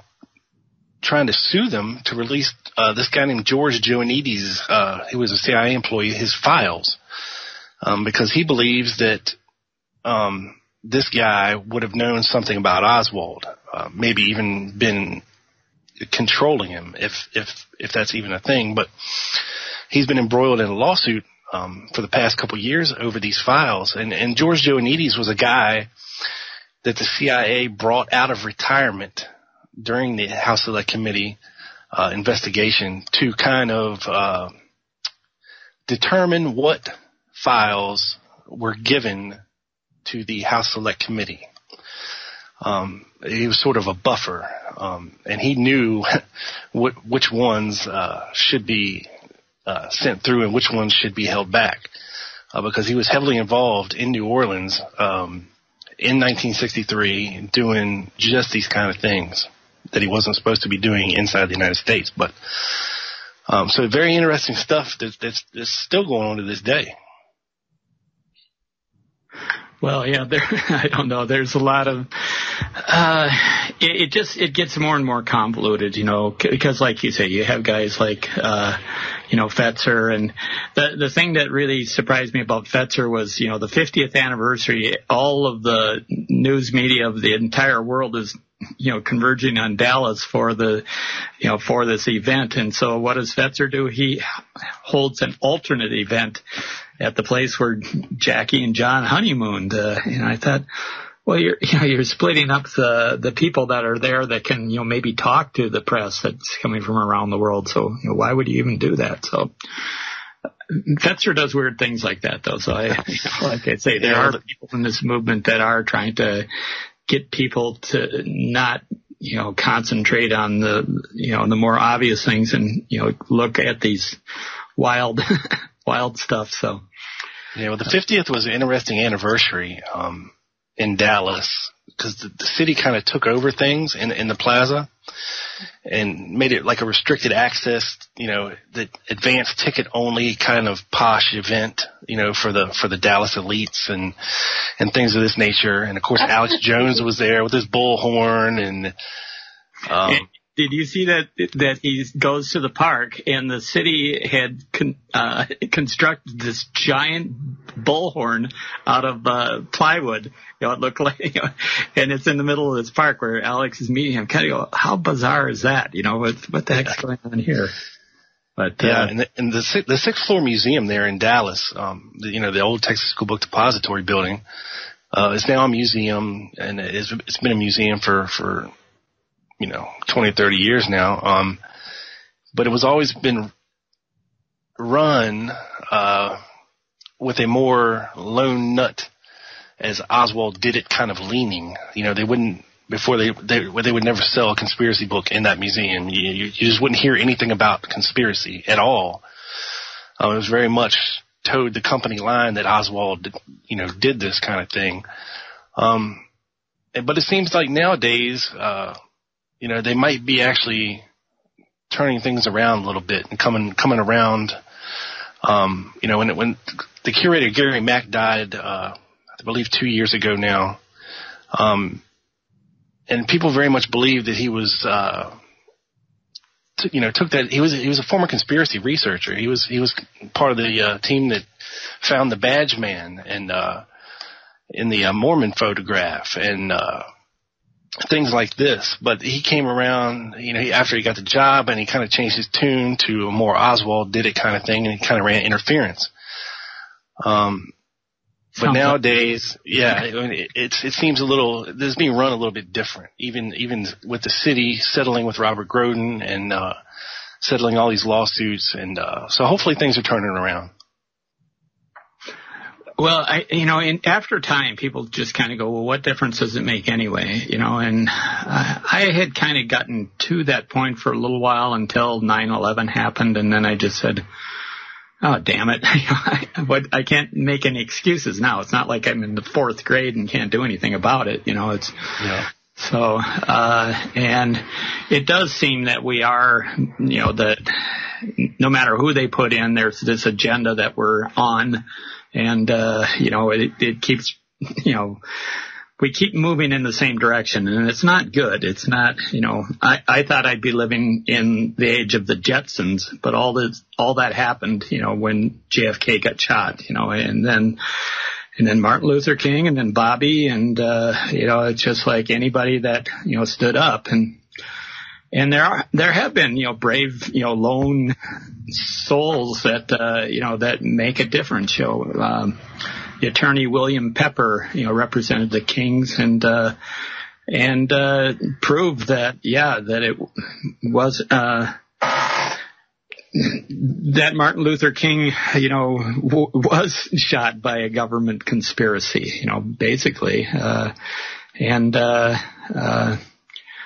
trying to sue them to release this guy named George Joannides, he was a CIA employee, his files, because he believes that this guy would have known something about Oswald, maybe even been controlling him, if that's even a thing. But he's been embroiled in a lawsuit for the past couple of years over these files. And George Joannides was a guy that the CIA brought out of retirement during the House Select Committee investigation to kind of determine what files were given to the House Select Committee. He was sort of a buffer, and he knew which ones should be sent through and which ones should be held back, because he was heavily involved in New Orleans in 1963 doing just these kind of things that he wasn't supposed to be doing inside the United States. But so very interesting stuff that's still going on to this day. Well, yeah, I don't know. There's a lot of, it gets more and more convoluted, because like you say, you have guys like, Fetzer, and the thing that really surprised me about Fetzer was, the 50th anniversary, all of the news media of the entire world is, converging on Dallas for for this event. And so what does Fetzer do? He holds an alternate event at the place where Jackie and John honeymooned. I thought, well, you're splitting up the people that are there that can, maybe talk to the press that's coming from around the world. So, why would you even do that? So, Fetzer does weird things like that, though. So, like I say, there are people in this movement that are trying to get people to not, concentrate on the more obvious things and, look at these wild stuff. So, yeah, well, the 50th was an interesting anniversary in Dallas because the city kind of took over things in the plaza and made it like a restricted access, the advanced ticket only kind of posh event, for the Dallas elites and things of this nature. And of course, Alex Jones was there with his bullhorn and. Did you see that he goes to the park and the city had constructed this giant bullhorn out of plywood? It looked like, and it's in the middle of this park where Alex is meeting him. Kind of go, how bizarre is that? What the heck's going on here? But and the sixth floor museum there in Dallas, the old Texas School Book Depository building, is now a museum, and it's been a museum for 20, 30 years now. But it was always been run, with a more lone nut as Oswald did it kind of leaning. They wouldn't, before they would never sell a conspiracy book in that museum. You just wouldn't hear anything about conspiracy at all. It was very much towed the company line that Oswald, did this kind of thing. But it seems like nowadays, they might be actually turning things around a little bit and coming around. When the curator Gary Mack died, I believe 2 years ago now, and people very much believe that he was, took that he was a former conspiracy researcher. He was part of the team that found the Badge Man and in the Mormon photograph and. Things like this, but he came around, after he got the job and he kind of changed his tune to a more Oswald did it kind of thing, and he kind of ran interference. But nowadays, it seems this is being run a little bit different, even with the city settling with Robert Groden and, settling all these lawsuits. And, so hopefully things are turning around. Well, after time, people just kind of go, well, what difference does it make anyway? And I had kind of gotten to that point for a little while until 9/11 happened, and then I just said, oh, damn it. I can't make any excuses now. It's not like I'm in the fourth grade and can't do anything about it. So, and it does seem that we are, that no matter who they put in, there's this agenda that we're on. And, it keeps, we keep moving in the same direction, and it's not good. It's not, I thought I'd be living in the age of the Jetsons, but all that happened, when JFK got shot, and then Martin Luther King and then Bobby and, it's just like anybody that, stood up and there have been, brave, lone souls that, that make a difference. The attorney William Pepper, represented the Kings and proved that, that it was, that Martin Luther King, was shot by a government conspiracy, basically.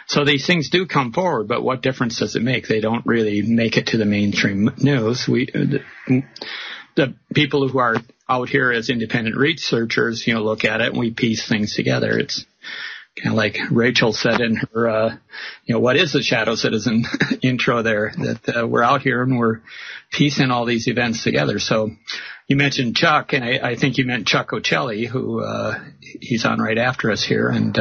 So these things do come forward, but what difference does it make? They don't really make it to the mainstream news. The people who are out here as independent researchers, look at it and we piece things together. It's kind of like Rachel said in her, what is the Shadow Citizen intro there, that we're out here and we're piecing all these events together. So you mentioned Chuck, and I think you meant Chuck Ocelli, who he's on right after us here, and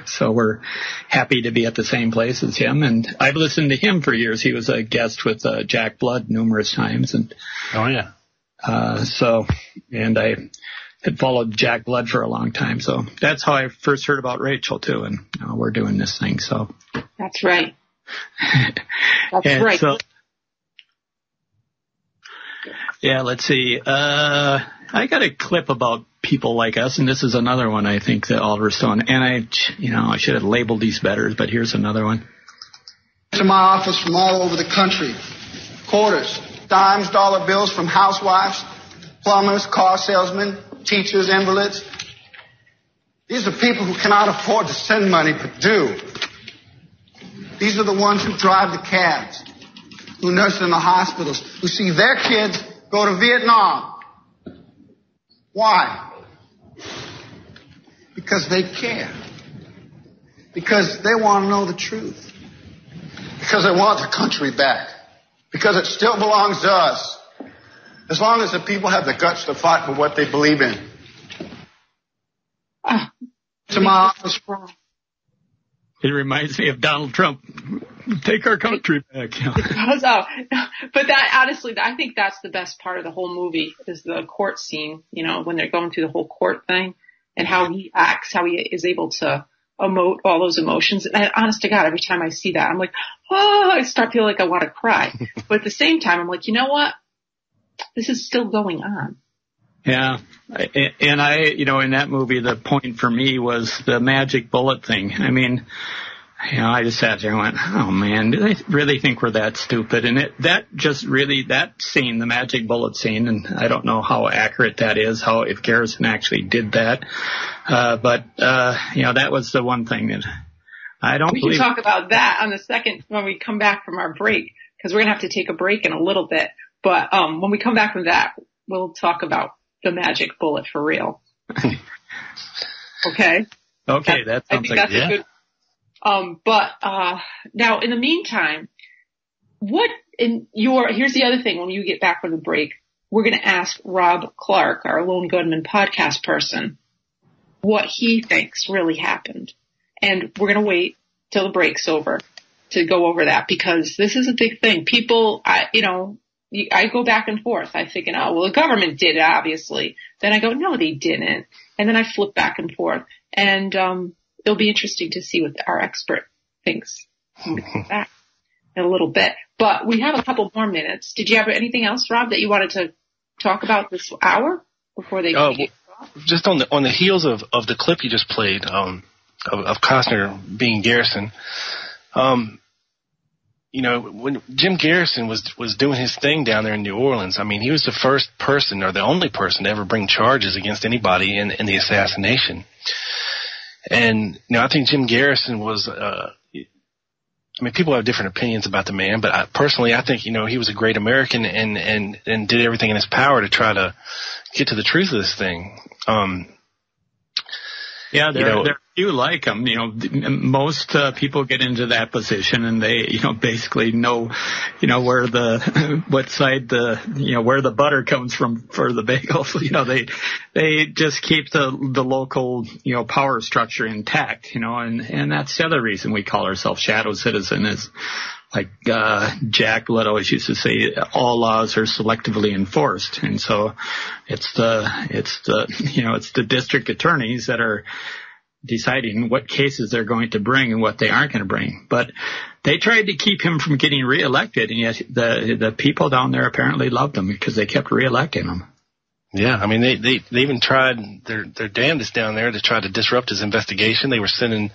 so we're happy to be at the same place as him. And I've listened to him for years. He was a guest with Jack Blood numerous times, and and I had followed Jack Blood for a long time. So that's how I first heard about Rachel too, and we're doing this thing. So that's right. That's right. So, yeah, let's see. I got a clip about people like us, and this is another one I think that Oliver Stone, and I should have labeled these better, but here's another one. To my office from all over the country. Quarters, dimes, dollar bills from housewives, plumbers, car salesmen, teachers, invalids. These are people who cannot afford to send money but do. These are the ones who drive the cabs, who nurse in the hospitals, who see their kids go to Vietnam. Why? Because they care. Because they want to know the truth. Because they want the country back. Because it still belongs to us. As long as the people have the guts to fight for what they believe in. To my office. It reminds me of Donald Trump. Take our country back. But that, honestly, I think that's the best part of the whole movie is the court scene, when they're going through the whole court thing and how he acts, how he is able to emote all those emotions. And honest to God, every time I see that, I'm like, I start feeling like I want to cry. But at the same time, I'm like, you know what? This is still going on. Yeah. And in that movie, the point for me was the magic bullet thing. I mean, I just sat there and went, oh man, do they really think we're that stupid? And that scene, the magic bullet scene, and I don't know how accurate that is, if Garrison actually did that. But that was the one thing that I don't believe. We can talk about that on the second, when we come back from our break, because we're going to have to take a break in a little bit. But, when we come back from that, we'll talk about the magic bullet for real. Okay. Okay. That sounds like a good. But now in the meantime, here's the other thing. When you get back from the break, we're going to ask Rob Clark, our Lone Gunman podcast person, what he thinks really happened. And we're going to wait till the break's over to go over that, because this is a big thing. People, I go back and forth. I'm thinking, the government did it, obviously. Then I go, no, they didn't. And then I flip back and forth. And it'll be interesting to see what our expert thinks when we come back in a little bit. But we have a couple more minutes. Did you have anything else, Rob, that you wanted to talk about this hour before they just on the heels of the clip you just played, of Costner being Garrison, when Jim Garrison was doing his thing down there in New Orleans, I mean, he was the first person or the only person to ever bring charges against anybody in the assassination. And, I think Jim Garrison was, people have different opinions about the man, but I think, he was a great American and did everything in his power to try to get to the truth of this thing. Yeah, there are few like him. Most people get into that position and they, basically know, where what side where the butter comes from for the bagels. They just keep the local, power structure intact, and that's the other reason we call ourselves shadow citizen is like, Jack Blood always used to say, all laws are selectively enforced. And so it's the district attorneys that are deciding what cases they're going to bring and what they aren't going to bring. But they tried to keep him from getting reelected, and yet the people down there apparently loved him because they kept reelecting him. Yeah, they even tried their damnedest down there to try to disrupt his investigation. They were sending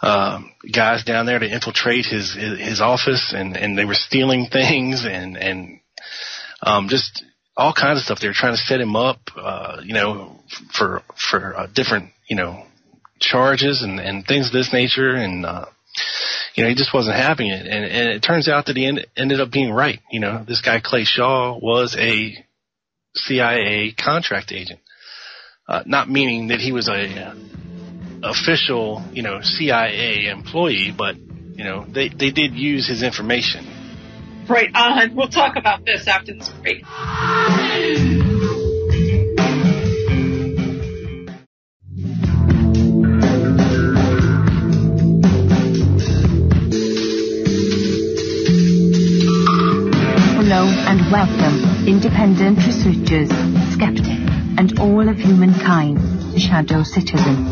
guys down there to infiltrate his office, and they were stealing things and just all kinds of stuff. They were trying to set him up, for different, charges and things of this nature. And, he just wasn't having it. And it turns out that he ended up being right. This guy, Clay Shaw, was a CIA contract agent. Not meaning that he was a official, CIA employee, but, they did use his information. Right on. We'll talk about this after this break. Welcome, independent researchers, skeptics, and all of humankind, to Shadow Citizen.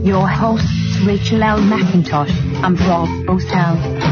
Your hosts, Rachael and McIntosh, and Rob Oswald.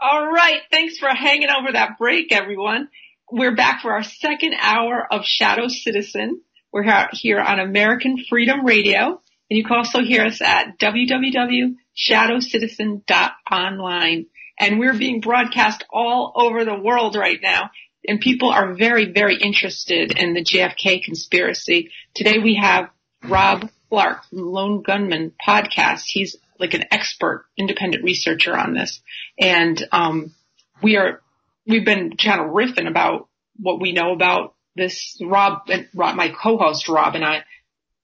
All right, thanks for hanging over that break, everyone. We're back for our second hour of Shadow Citizen. We're here on American Freedom Radio, and you can also hear us at www.shadowcitizen.online. And we're being broadcast all over the world right now, and people are very, very interested in the JFK conspiracy. Today we have Rob Clark from Lone Gunman Podcast. He's like an expert independent researcher on this. And we've been kind of riffing about what we know about this. Rob, my co-host Rob, and I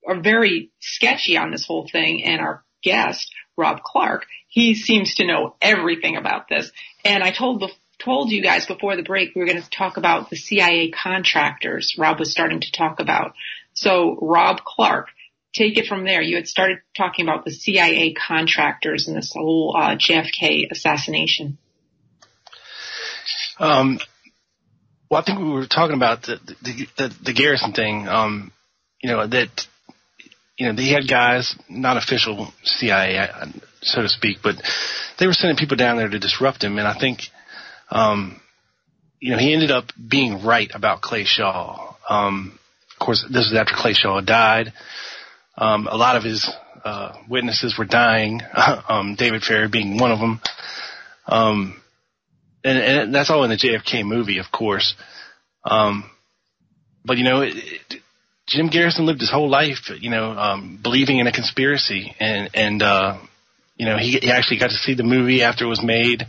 are very sketchy on this whole thing, and our guest, Rob Clark, he seems to know everything about this. And I told you guys before the break we were going to talk about the CIA contractors Rob was starting to talk about. So Rob Clark, take it from there. You had started talking about the CIA contractors and this whole JFK assassination. Well, I think we were talking about the Garrison thing. They had guys, not official CIA, so to speak, but they were sending people down there to disrupt him. And I think, he ended up being right about Clay Shaw. Of course, this was after Clay Shaw died. A lot of his witnesses were dying, David Ferrie being one of them. And that's all in the JFK movie, of course. But Jim Garrison lived his whole life, believing in a conspiracy. And he actually got to see the movie after it was made,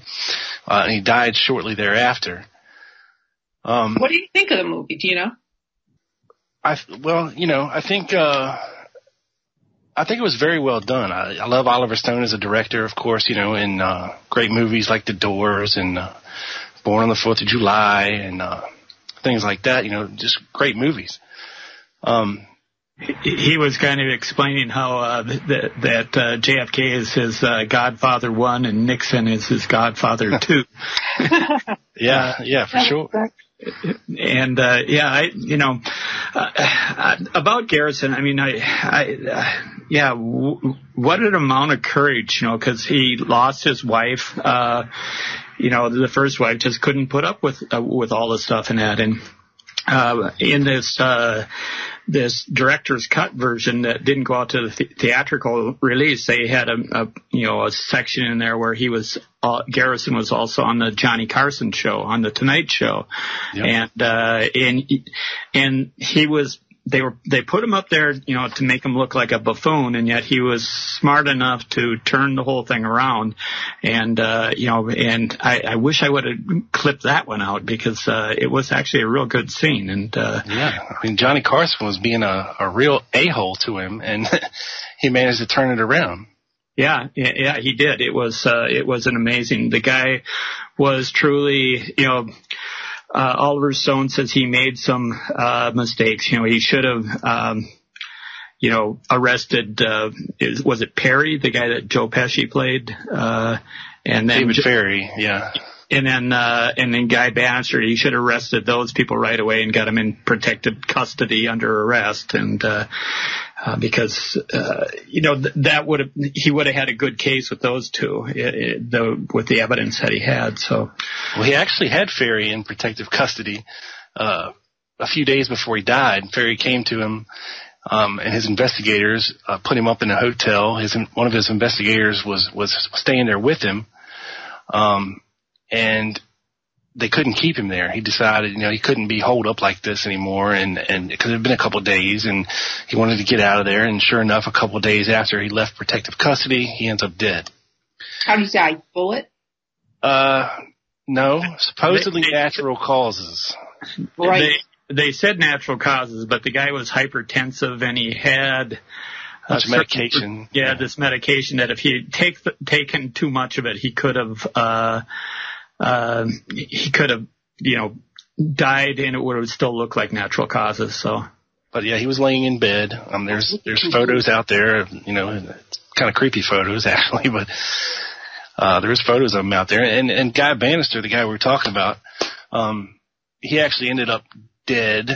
and he died shortly thereafter. What do you think of the movie? Do you know? I think it was very well done. I love Oliver Stone as a director, of course, in great movies like The Doors and Born on the 4th of July and things like that, just great movies. He was kind of explaining how that JFK is his Godfather 1 and Nixon is his Godfather 2. Yeah, for sure. And about Garrison, what an amount of courage, because he lost his wife. The first wife just couldn't put up with all the stuff in that. And in this director's cut version that didn't go out to the theatrical release, they had a section in there where Garrison was also on the Johnny Carson show, on the Tonight Show. Yep. And he was, they put him up there, to make him look like a buffoon, and yet he was smart enough to turn the whole thing around. And, and I wish I would have clipped that one out because, it was actually a real good scene. And, Johnny Carson was being a real a-hole to him, and he managed to turn it around. Yeah, he did. It was an amazing, the guy was truly, Oliver Stone says he made some mistakes. He should have, arrested. Was it Perry, the guy that Joe Pesci played? And then David Ferrie, yeah. And then Guy Bannister, he should have arrested those people right away and got them in protective custody under arrest. And because he would have had a good case with those two, with the evidence that he had. So, well, he actually had Ferrie in protective custody a few days before he died. Ferrie came to him, and his investigators put him up in a hotel. One of his investigators was staying there with him, and they couldn't keep him there. He decided, he couldn't be holed up like this anymore, and because it had been a couple of days, and he wanted to get out of there. And sure enough, a couple of days after he left protective custody, he ends up dead. How did he die? Bullet? No, supposedly natural causes. Right. They said natural causes, but the guy was hypertensive and he had medication. This medication that if he had taken too much of it, he could have he could have, died and it would still look like natural causes. So. But yeah, he was laying in bed. There's photos out there, it's kind of creepy photos actually, but there's photos of him out there. And Guy Bannister, the guy we were talking about, he actually ended up dead.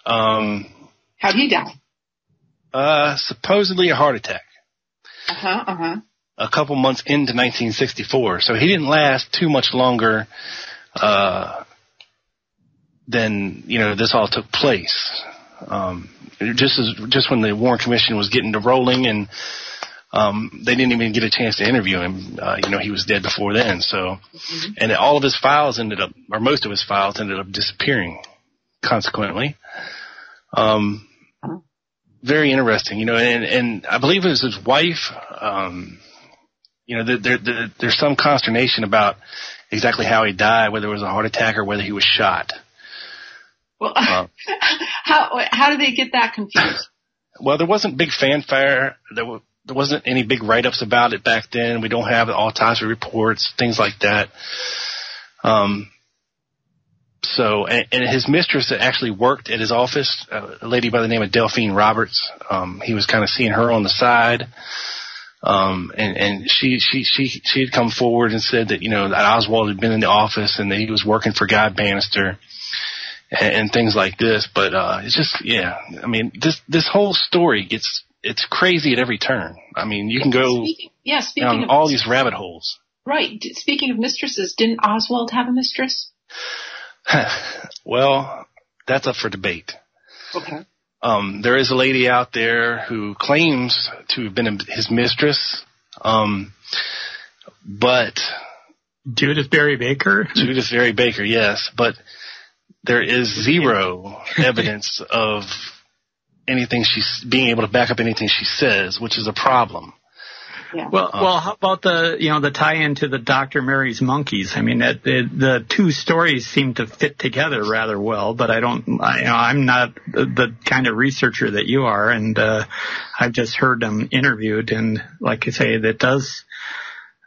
How'd he die? Supposedly a heart attack. A couple months into 1964. So he didn't last too much longer, than, this all took place. Just when the Warren Commission was getting to rolling and, they didn't even get a chance to interview him. He was dead before then. So, and all of his files or most of his files ended up disappearing consequently. Very interesting, and I believe it was his wife. There's some consternation about exactly how he died, whether it was a heart attack or whether he was shot. Well, how did they get that confused? Well, there wasn't big fanfare. There wasn't any big write-ups about it back then. We don't have autopsy reports, things like that. So, and his mistress actually worked at his office, a lady by the name of Delphine Roberts. He was kind of seeing her on the side. And she had come forward and said that, that Oswald had been in the office and that he was working for Guy Bannister and things like this. But, it's just, this whole story it's crazy at every turn. You can go down all these rabbit holes. Right. Speaking of mistresses, didn't Oswald have a mistress? Well, that's up for debate. Okay. There is a lady out there who claims to have been his mistress, but Judith Berry Baker? Judith Berry Baker, yes, but there is zero evidence of anything she's being able to back up anything she says, which is a problem. Yeah. Well, how about the tie-in to the Dr. Mary's monkeys? The two stories seem to fit together rather well, but I'm not the kind of researcher that you are, and I've just heard them interviewed, and like I say, that does.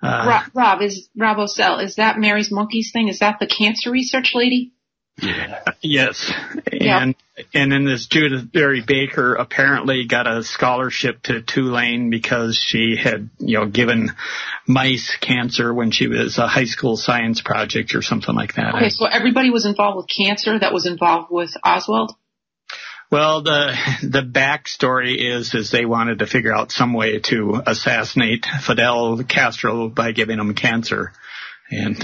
Rob Osell, is that Mary's monkeys thing? Is that the cancer research lady? Yeah. Yes. And then this Judith Berry Baker apparently got a scholarship to Tulane because she had, given mice cancer when she was a high school science project or something like that. Okay, so everybody was involved with cancer that was involved with Oswald? Well, the backstory is they wanted to figure out some way to assassinate Fidel Castro by giving him cancer. And,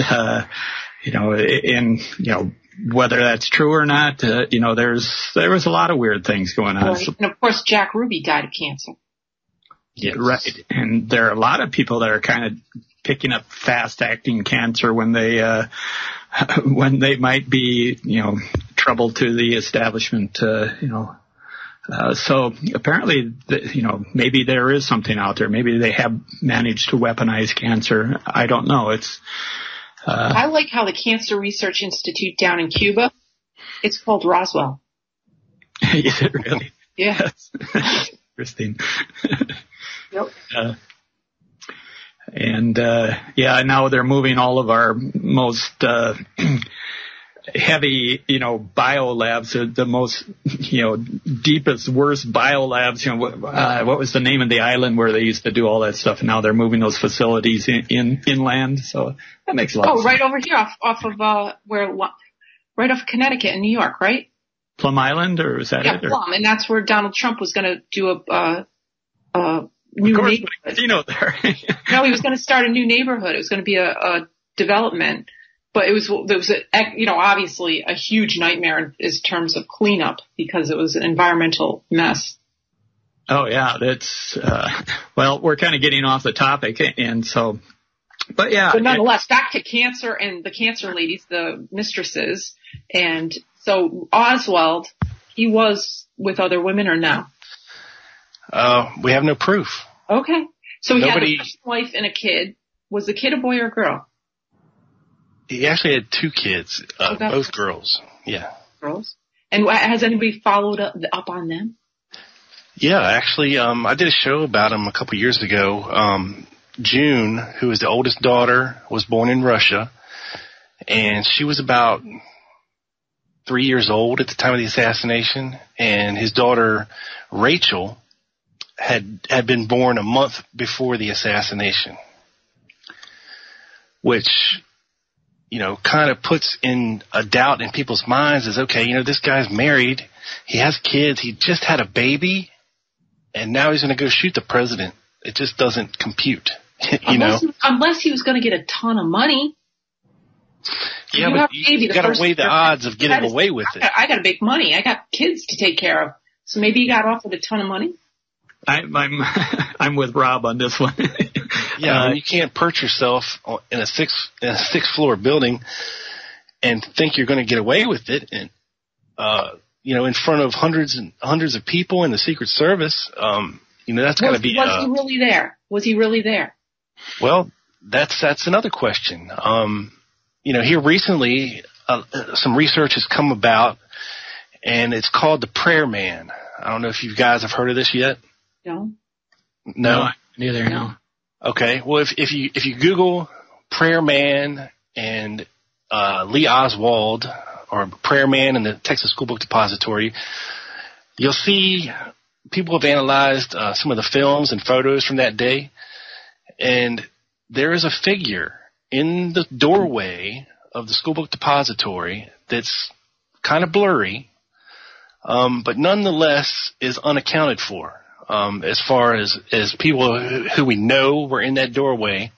whether that's true or not, there was a lot of weird things going on. Right. And of course, Jack Ruby died of cancer. Yeah, right. And there are a lot of people that are kind of picking up fast-acting cancer when they might be, trouble to the establishment. So apparently, maybe there is something out there. Maybe they have managed to weaponize cancer. I don't know. I like how the Cancer Research Institute down in Cuba, it's called Roswell. Is it really? Yes. Interesting. Yep. Now they're moving all of our most heavy, biolabs, the most, deepest, worst biolabs. What was the name of the island where they used to do all that stuff? And now they're moving those facilities inland. So that makes a lot of sense. Right over here off of, right off Connecticut in New York, right? Plum Island, or was that it? Yeah, Plum. And that's where Donald Trump was going to do a new neighborhood. There. No, he was going to start a new neighborhood. It was going to be a development. But there was obviously a huge nightmare in terms of cleanup because it was an environmental mess. Oh yeah, that's we're kind of getting off the topic, and so, but yeah. But nonetheless, back to cancer and the cancer ladies, the mistresses, and so Oswald, he was with other women or no? We have no proof. Okay, so he had a wife and a kid. Was the kid a boy or a girl? He actually had two kids, both girls. Yeah. Girls? And has anybody followed up on them? Yeah, actually, I did a show about them a couple years ago. June, who is the oldest daughter, was born in Russia, and she was about 3 years old at the time of the assassination, and his daughter Rachael had been born a month before the assassination, which, you know, kind of puts in a doubt in people's minds is, okay, you know, this guy's married, he has kids, he just had a baby, and now he's going to go shoot the president. It just doesn't compute, Unless he was going to get a ton of money. Yeah, but you got to weigh the odds of getting away with it. I got to make money. I got kids to take care of. So maybe he got off with a ton of money. I'm with Rob on this one. Yeah, you can't perch yourself in a sixth floor building and think you're going to get away with it, and in front of hundreds and hundreds of people in the Secret Service. That's got to be. Was he really there? Was he really there? Well, that's another question. Here recently, some research has come about, and it's called the Prayer Man. I don't know if you guys have heard of this yet. No. No, neither. No. Okay. Well, if you Google Prayer Man and Lee Oswald, or Prayer Man and the Texas School Book Depository, you'll see people have analyzed some of the films and photos from that day, and there is a figure in the doorway of the School Book Depository that's kind of blurry, but nonetheless is unaccounted for. As far as people who we know were in that doorway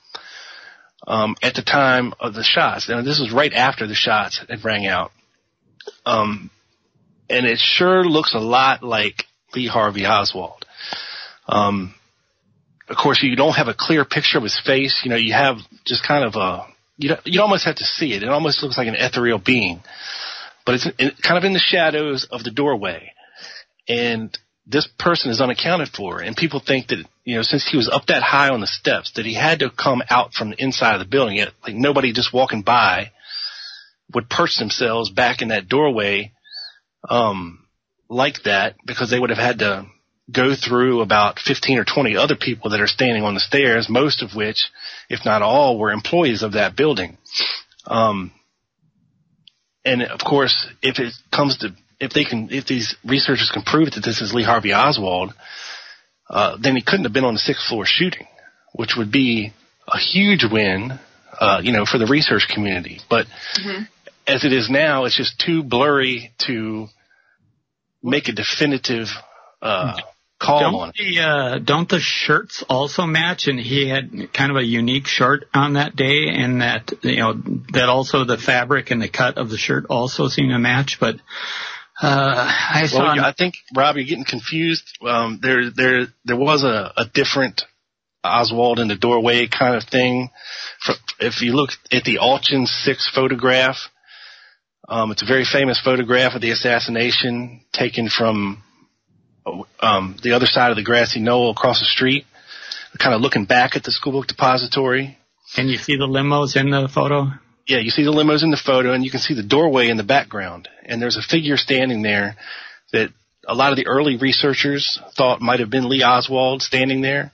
at the time of the shots. Now, this was right after the shots had rang out. And it sure looks a lot like Lee Harvey Oswald. Of course, you don't have a clear picture of his face. You have just kind of you almost have to see it. It almost looks like an ethereal being. But it's kind of in the shadows of the doorway. And this person is unaccounted for, and people think that, since he was up that high on the steps, that he had to come out from the inside of the building. Like nobody just walking by would perch themselves back in that doorway like that, because they would have had to go through about 15 or 20 other people that are standing on the stairs, most of which, if not all, were employees of that building. And of course, if these researchers can prove that this is Lee Harvey Oswald, then he couldn't have been on the 6th floor shooting, which would be a huge win, for the research community. But as it is now, it's just too blurry to make a definitive call on it. Don't the shirts also match? And he had kind of a unique shirt on that day, and that that also the fabric and the cut of the shirt also seem to match. But I think, Rob, you're getting confused. There was a different Oswald in the doorway kind of thing. If you look at the Alchin 6 photograph, it's a very famous photograph of the assassination taken from the other side of the grassy knoll across the street, kind of looking back at the School Book Depository. And you see the limos in the photo? Yeah, you see the limos in the photo, and you can see the doorway in the background. And there's a figure standing there that a lot of the early researchers thought might have been Lee Oswald standing there.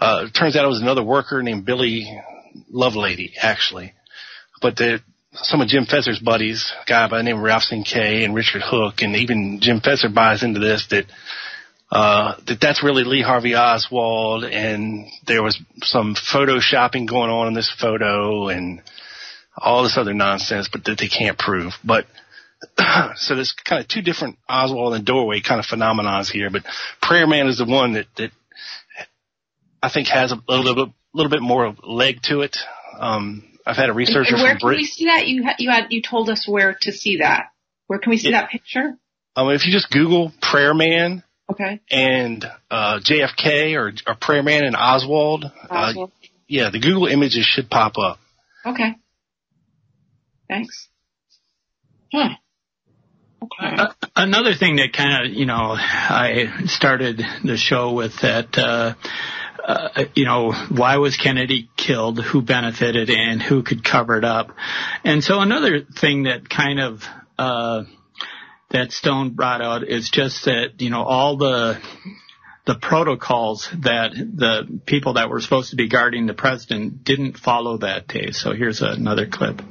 It turns out it was another worker named Billy Lovelady, actually. But some of Jim Fetzer's buddies, a guy by the name of Ralph Sinkay and Richard Hook, and even Jim Fetzer buys into this, that's really Lee Harvey Oswald, and there was some photoshopping going on in this photo and all this other nonsense, but that they can't prove. But so there's kind of two different Oswald and doorway kind of phenomenons here, but Prayer Man is the one that I think has a little bit more leg to it. I've had a researcher where can we see that? You told us where to see that. Where can we see that picture? If you just Google Prayer Man, okay, and JFK or Prayer Man and Oswald, the Google images should pop up. Okay. Thanks. Okay. Another thing that kind of, I started the show with that. Why was Kennedy killed? Who benefited and who could cover it up? And so another thing that kind of that Stone brought out is just that, all the protocols that the people that were supposed to be guarding the president didn't follow that day. So here's another clip.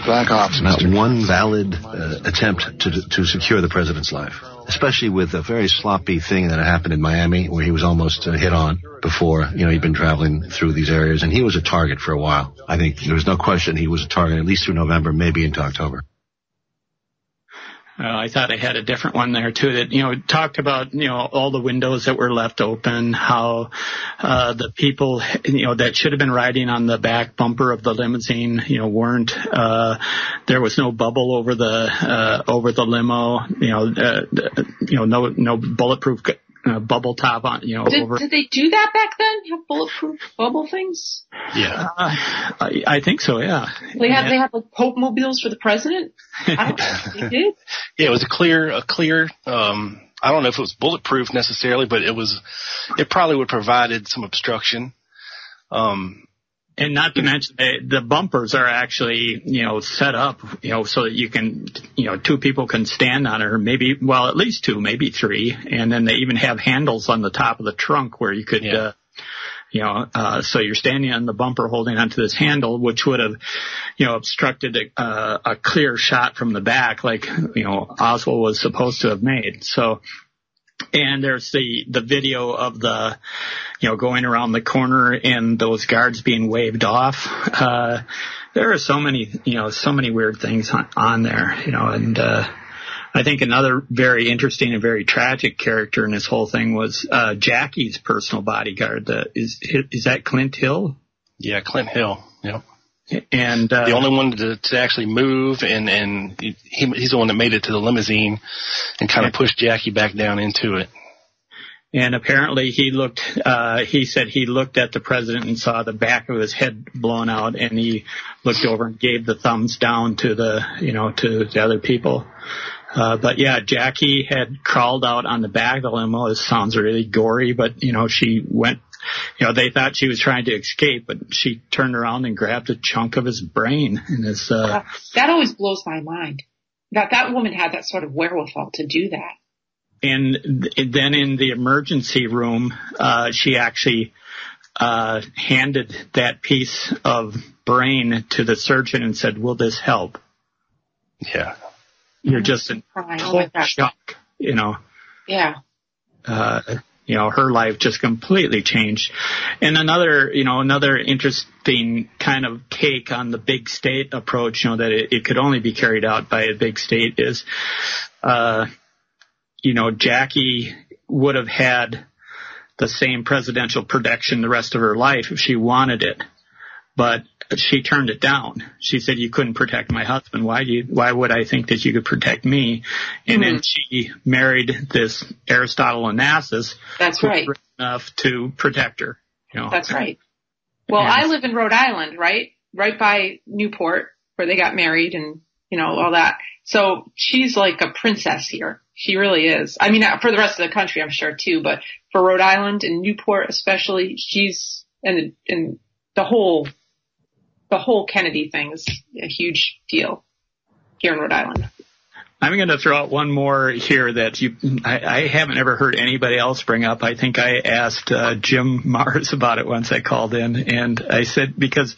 Black ops. Not one valid attempt to secure the president's life, especially with a very sloppy thing that happened in Miami where he was almost hit on before, he'd been traveling through these areas, and he was a target for a while. I think there was no question he was a target at least through November, maybe into October. I thought I had a different one there too that, talked about, all the windows that were left open, how, the people, that should have been riding on the back bumper of the limousine, weren't, there was no bubble over the limo, no bulletproof, bubble top on, Did they do that back then? Have bulletproof bubble things? Yeah. I think so, yeah. They had like Pope mobiles for the president? I don't think they did. Yeah, it was a clear, I don't know if it was bulletproof necessarily, but it probably would have provided some obstruction. And not to mention the bumpers are actually, set up, so that you can, two people can stand on it, or maybe, at least two, maybe three. And then they even have handles on the top of the trunk where you could, so you're standing on the bumper holding onto this handle, which would have, obstructed a clear shot from the back like, Oswald was supposed to have made. So, and there's the video of the, going around the corner and those guards being waved off. There are so many weird things on there, and, I think another very interesting and very tragic character in this whole thing was, Jackie's personal bodyguard. Is that Clint Hill? Yeah, Clint Hill. Yep. And, the only one to actually move, and he's the one that made it to the limousine and kind of pushed Jackie back down into it. And apparently he said he looked at the president and saw the back of his head blown out, and he looked over and gave the thumbs down to to the other people. But yeah, Jackie had crawled out on the back of the limo. This sounds really gory, but she went, they thought she was trying to escape, but she turned around and grabbed a chunk of his brain. And that always blows my mind. That woman had that sort of wherewithal to do that. And then in the emergency room, she actually, handed that piece of brain to the surgeon and said, "Will this help?" Yeah. You're just in total shock, Yeah. Her life just completely changed. And another interesting kind of take on the big state approach, that it could only be carried out by a big state is, Jackie would have had the same presidential protection the rest of her life if she wanted it. But she turned it down. She said, "You couldn't protect my husband. Why would I think that you could protect me?" And then she married this Aristotle Onassis. That's right. Enough to protect her. That's right. Well, I live in Rhode Island, right by Newport, where they got married and, all that. So she's like a princess here. She really is. I mean, for the rest of the country, I'm sure too, but for Rhode Island and Newport especially, she's, and the whole Kennedy thing is a huge deal here in Rhode Island. I'm going to throw out one more here that I haven't ever heard anybody else bring up. I think I asked Jim Mars about it once I called in, and I said, because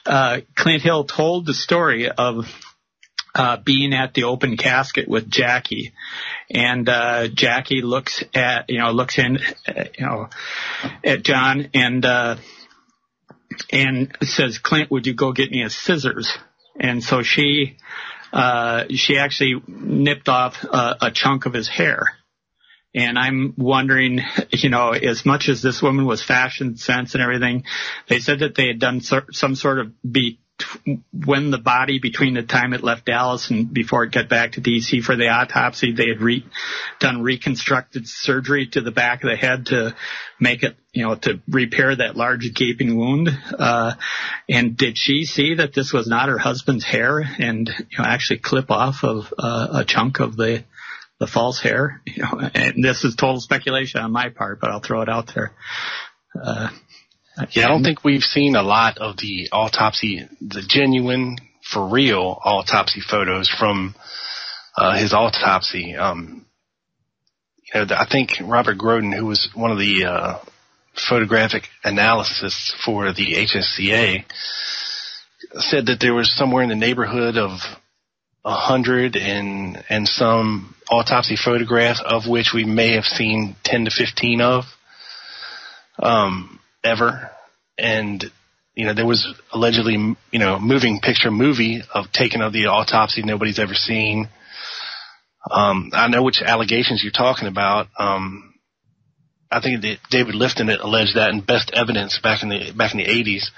Clint Hill told the story of being at the open casket with Jackie, and Jackie looks in at John and says, "Clint, would you go get me a scissors?" And so she actually nipped off a chunk of his hair. And I'm wondering, as much as this woman was fashion sense and everything, they said that they had done some sort of when the body, between the time it left Dallas and before it got back to D.C. for the autopsy, they had done reconstructed surgery to the back of the head to make it, to repair that large gaping wound. And did she see that this was not her husband's hair and, actually clip off of a chunk of the false hair? And this is total speculation on my part, but I'll throw it out there. Yeah, I don't think we've seen a lot of the autopsy, the genuine, for real autopsy photos from his autopsy. I think Robert Groden, who was one of the photographic analysts for the HSCA, said that there was somewhere in the neighborhood of 100 and some autopsy photographs, of which we may have seen 10 to 15 of ever. And, there was allegedly, a moving picture movie taken of the autopsy nobody's ever seen. I know which allegations you're talking about. I think that David Lifton alleged that in Best Evidence back in the 80s.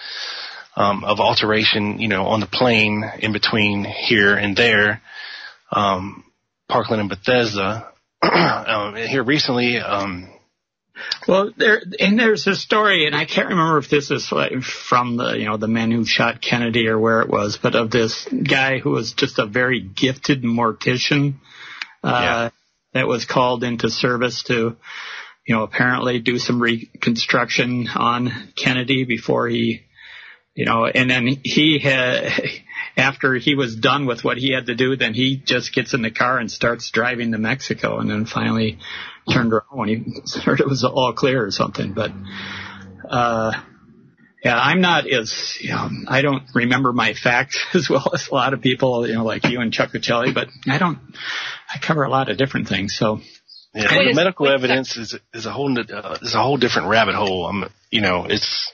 Of alteration, on the plane in between here and there, Parkland and Bethesda. Here recently, there's a story, and I can't remember if this is from the men who shot Kennedy or where it was, but of this guy who was just a very gifted mortician, that was called into service to, apparently do some reconstruction on Kennedy before he, and then after he was done with what he had to do, then he just gets in the car and starts driving to Mexico, and then finally turned around when he heard it was all clear or something. But, I'm not as, I don't remember my facts as well as a lot of people, like you and Chuck Uccelli, but I cover a lot of different things, so. Yeah, the medical evidence is a whole different rabbit hole. It's,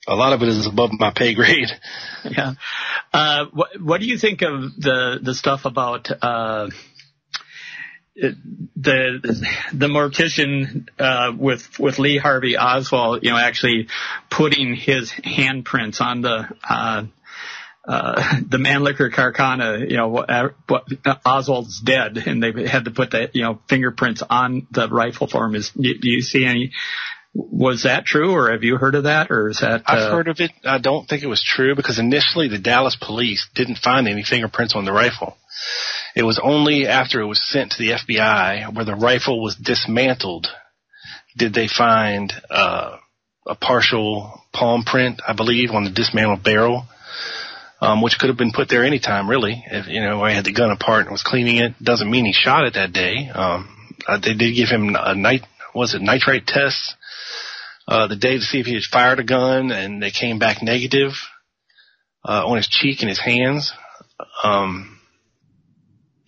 a lot of it is above my pay grade. Yeah. What do you think of the stuff about the mortician with Lee Harvey Oswald, actually putting his handprints on the Mannlicher Carcana, Oswald's dead, and they had to put the fingerprints on the rifle for him. Do you see any? Was that true, or have you heard of that, or is that? I've heard of it. I don't think it was true, because initially the Dallas police didn't find any fingerprints on the rifle. It was only after it was sent to the FBI, where the rifle was dismantled, did they find a partial palm print, I believe, on the dismantled barrel, which could have been put there anytime, really. If I had the gun apart and was cleaning it, doesn't mean he shot it that day. They did give him nitrate tests the day to see if he had fired a gun, and they came back negative on his cheek and his hands.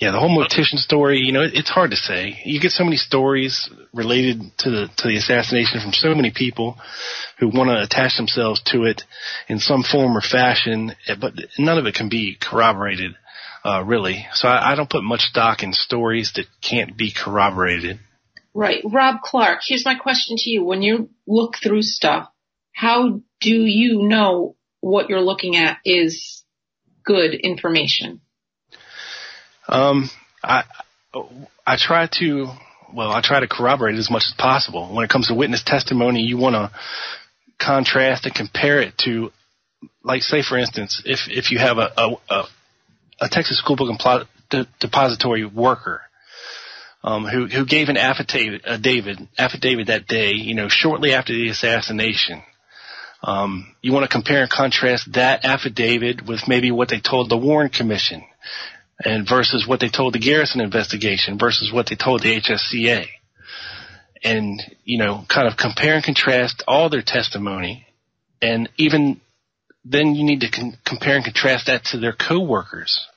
The whole mortician story, it's hard to say. You get so many stories related to the assassination from so many people who want to attach themselves to it in some form or fashion, but none of it can be corroborated, really. So I don't put much stock in stories that can't be corroborated. Right. Rob Clark, here's my question to you. When you look through stuff, how do you know what you're looking at is good information? I try to corroborate it as much as possible. When it comes to witness testimony, you want to contrast and compare it to, like, say, for instance, if you have a Texas School Book and Depository worker, who gave an affidavit that day, shortly after the assassination. You want to compare and contrast that affidavit with maybe what they told the Warren Commission, and versus what they told the Garrison investigation, versus what they told the HSCA. And, kind of compare and contrast all their testimony. And even then you need to compare and contrast that to their coworkers.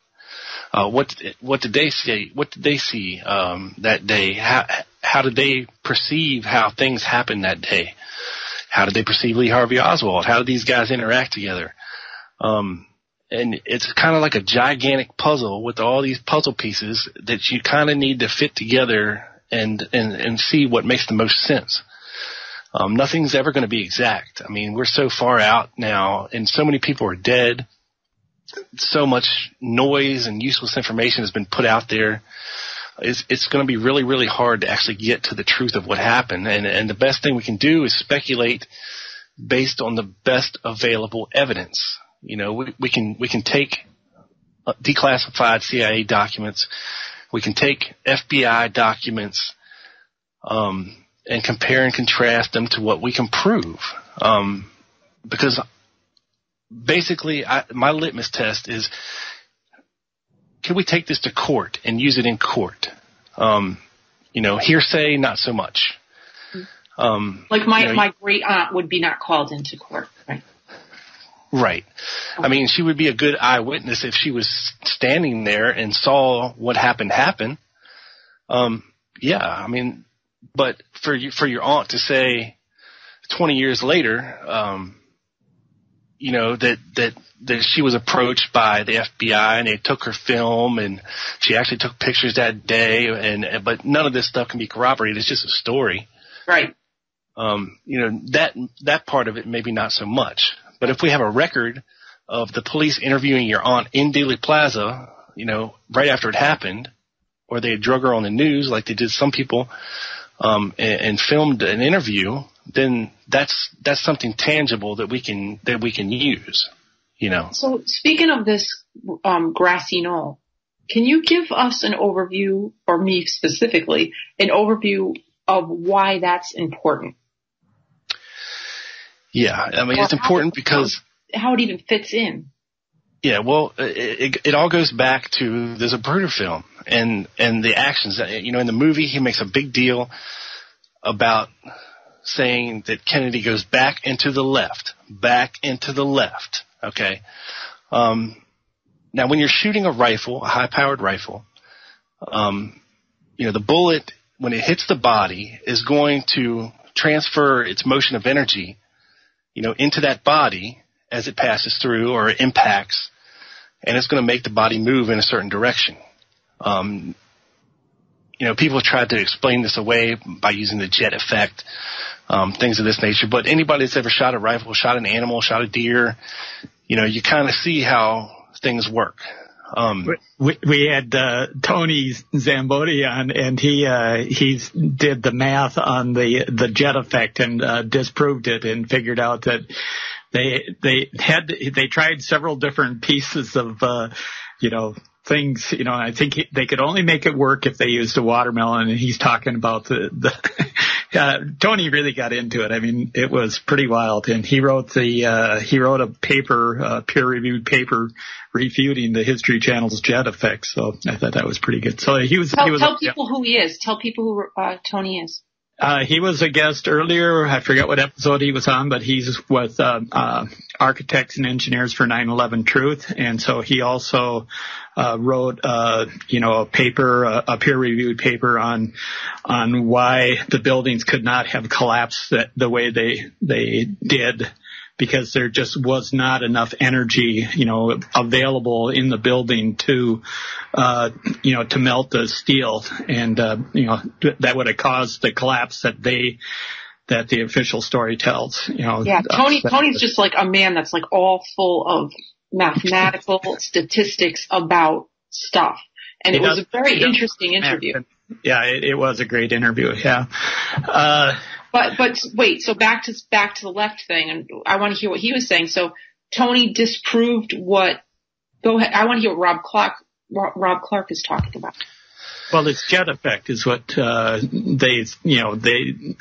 What did they say? What did they see that day? How did they perceive how things happened that day? How did they perceive Lee Harvey Oswald? How did these guys interact together? And it's kind of like a gigantic puzzle with all these puzzle pieces that you kind of need to fit together and see what makes the most sense. Nothing's ever going to be exact. I mean, we're so far out now, and so many people are dead. So much noise and useless information has been put out there. It's going to be really, really hard to actually get to the truth of what happened. And the best thing we can do is speculate based on the best available evidence. We can take declassified CIA documents. We can take FBI documents, and compare and contrast them to what we can prove. Because basically, my litmus test is, can we take this to court and use it in court? Hearsay, not so much. Like my great aunt would be not called into court, right? Right. I mean, she would be a good eyewitness if she was standing there and saw what happened happen. Yeah, I mean, but for your aunt to say 20 years later, you know, that she was approached by the FBI and they took her film and she actually took pictures that day, but none of this stuff can be corroborated. It's just a story. Right. You know, that part of it maybe not so much. But if we have a record of the police interviewing your aunt in Dealey Plaza, you know, right after it happened, or they drug her on the news like they did some people, and filmed an interview, then that's something tangible that we can use, you know. So speaking of this grassy knoll, can you give us an overview, or me specifically, an overview of why that's important? Yeah, I mean, it's important because how it even fits in. Yeah, well, it all goes back to the Zapruder film and the actions. You know, in the movie, he makes a big deal about saying that Kennedy goes back into the left. Okay. Now, when you're shooting a rifle, a high-powered rifle, you know, the bullet, when it hits the body, is going to transfer its motion of energy, you know, into that body as it passes through or impacts, and it's going to make the body move in a certain direction. You know, people have tried to explain this away by using the jet effect, things of this nature, but anybody that's ever shot a rifle, shot an animal, shot a deer, you know, you kind of see how things work. We had Tony Zambotti on, and he did the math on the jet effect and disproved it and figured out that they tried several different pieces of you know, things, you know. I think they could only make it work if they used a watermelon, and he's talking about Tony really got into it. I mean, it was pretty wild, and he wrote a paper, peer-reviewed paper, refuting the History Channel's jet effect. So I thought that was pretty good. So tell people who he is. Tell people who Tony is. He was a guest earlier. I forget what episode he was on, but he's with Architects and Engineers for 9/11 Truth, and so he also wrote you know, a paper, a peer-reviewed paper on why the buildings could not have collapsed the way they did, because there just was not enough energy, you know, available in the building to, you know, to melt the steel. And, you know, that would have caused the collapse that the official story tells, you know. Yeah, Tony's just like a man that's like all full of mathematical statistics about stuff. And it was a very interesting interview. Yeah, it was a great interview. Yeah. But wait, so back to the left thing, and I want to hear what he was saying. So Tony disproved what? Go ahead. I want to hear what Rob Clark is talking about. Well, it's jet effect is what they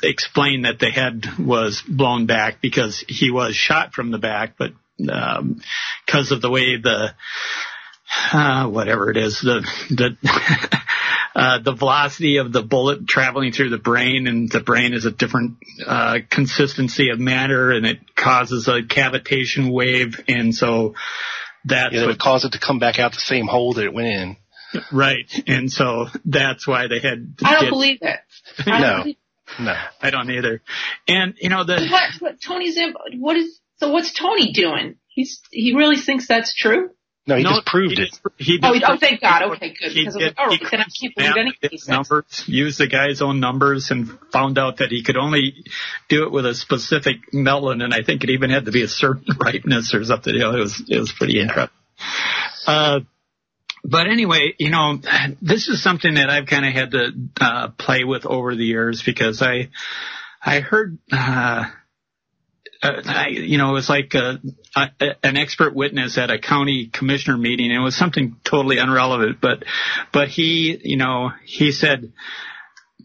explained that the head was blown back because he was shot from the back, but because of the way whatever it is, the velocity of the bullet traveling through the brain, and the brain is a different consistency of matter, and it causes a cavitation wave, and so that would cause it to come back out the same hole that it went in. Right, and so that's why they had. I don't believe it. No, I don't either. And you know what's Tony doing? He really thinks that's true? No, he just proved it. Thank God. Okay, good. Because then I can't believe anything he says. Used the guy's own numbers and found out that he could only do it with a specific melon, and I think it even had to be a certain ripeness or something. You know, it was pretty incredible. But anyway, you know, this is something that I've kind of had to play with over the years, because I heard. You know, it was like an expert witness at a county commissioner meeting, and it was something totally irrelevant, but he said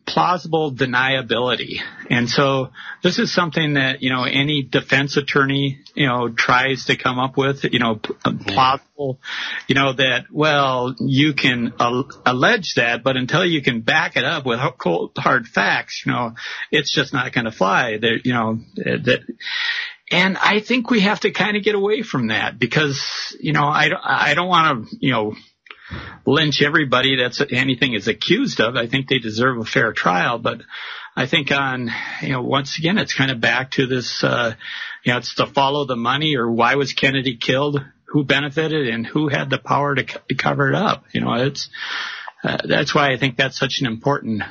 plausible deniability. And so this is something that, you know, any defense attorney, you know, tries to come up with, you know, plausible, you know, that, well, you can allege that, but until you can back it up with cold, hard facts, you know, it's just not going to fly. There, you know, And I think we have to kind of get away from that because, I don't want to, lynch everybody that's anything is accused of. I think they deserve a fair trial, but I think once again, it's kind of back to this, it's to follow the money, or why was Kennedy killed, who benefited, and who had the power to cover it up. That's why I think that's such an important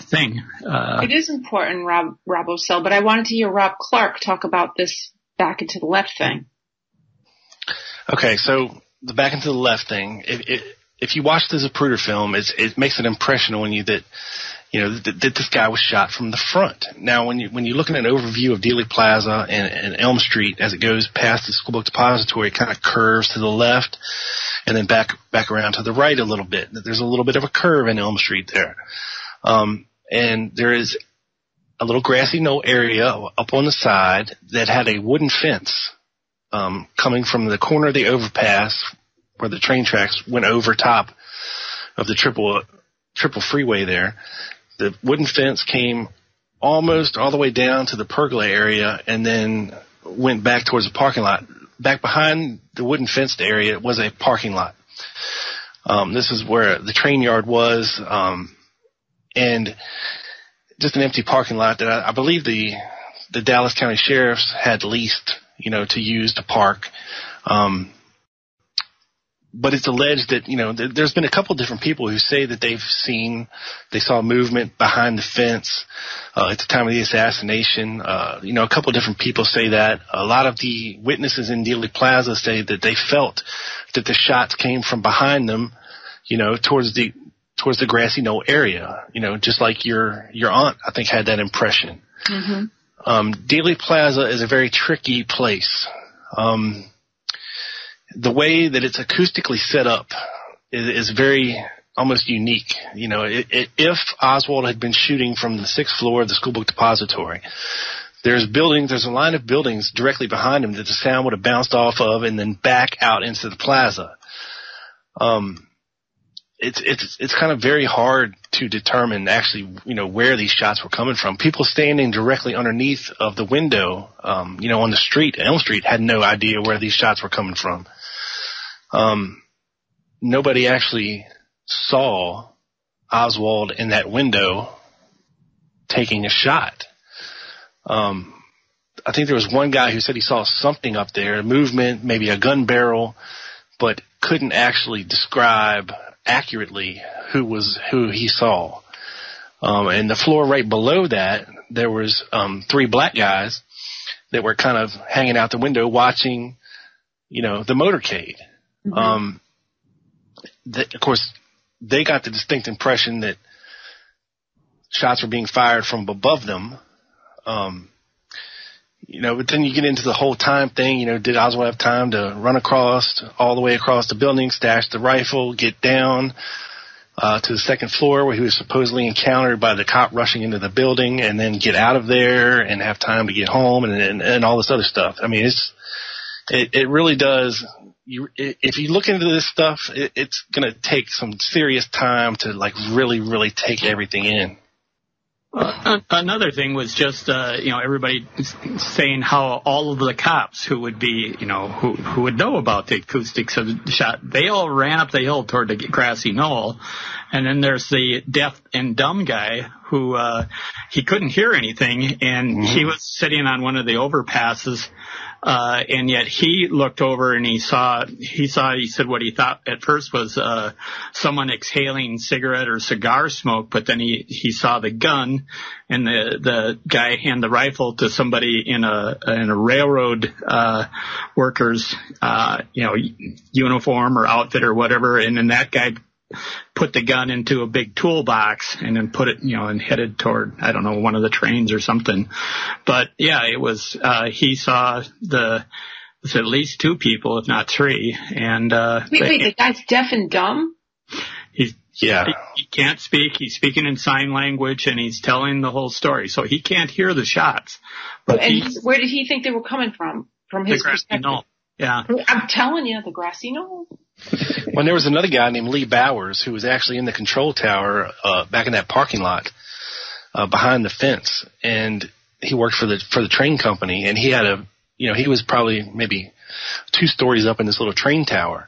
thing. It is important, Rob Oswald, but I wanted to hear Rob Clark talk about this back into the left thing. Okay, so the back into the left thing, if you watch the Zapruder film, it makes an impression on you that, that this guy was shot from the front. Now, when you look at an overview of Dealey Plaza and Elm Street as it goes past the School Book Depository, it kind of curves to the left and then back around to the right a little bit. There's a little bit of a curve in Elm Street there. And there is a little grassy knoll area up on the side that had a wooden fence coming from the corner of the overpass where the train tracks went over top of the triple freeway there. The wooden fence came almost all the way down to the pergola area and then went back towards the parking lot. Back behind the wooden fenced area was a parking lot. This is where the train yard was, and just an empty parking lot that I believe the Dallas County Sheriffs had leased, to use to park. But it's alleged that, there's been a couple different people who say that they saw movement behind the fence at the time of the assassination. A couple different people say that. A lot of the witnesses in Dealey Plaza say that they felt that the shots came from behind them, towards the grassy knoll area, just like your aunt, I think, had that impression. Mm-hmm. Dealey Plaza is a very tricky place. The way that it's acoustically set up is very almost unique. If Oswald had been shooting from the 6th floor of the School Book Depository, there's a line of buildings directly behind him that the sound would have bounced off of and then back out into the plaza. It's kind of very hard to determine actually, where these shots were coming from. People standing directly underneath of the window, on the street, Elm Street, had no idea where these shots were coming from. Nobody actually saw Oswald in that window taking a shot. I think there was one guy who said he saw something up there, a movement, maybe a gun barrel, but couldn't actually describe accurately who he saw. And the floor right below that, there was 3 black guys that were kind of hanging out the window watching, the motorcade. Mm-hmm. Of course, they got the distinct impression that shots were being fired from above them. But then you get into the whole time thing. Did Oswald have time to run all the way across the building, stash the rifle, get down to the 2nd floor where he was supposedly encountered by the cop rushing into the building, and then get out of there and have time to get home and all this other stuff? I mean, it really does. If you look into this stuff, it's going to take some serious time to really, really take everything in. Another thing was just, everybody saying how all of the cops who would be, who would know about the acoustics of the shot, they all ran up the hill toward the grassy knoll. And then there's the deaf and dumb guy who, he couldn't hear anything, and mm-hmm. he was sitting on one of the overpasses. And yet he looked over and he said what he thought at first was, someone exhaling cigarette or cigar smoke, but then he saw the gun and the guy hand the rifle to somebody in a railroad, worker's, uniform or outfit or whatever. And then that guy put the gun into a big toolbox and then put it, and headed toward, I don't know, one of the trains or something. But yeah, it was, he saw at least 2 people, if not 3. And, wait, the guy's deaf and dumb? He can't speak. He's speaking in sign language and he's telling the whole story. So he can't hear the shots. But where did he think they were coming from? From his perspective? Knoll. Yeah. I'm telling you, the grassy knoll. Well, there was another guy named Lee Bowers who was actually in the control tower back in that parking lot behind the fence, and he worked for the train company, and he had he was probably maybe 2 stories up in this little train tower.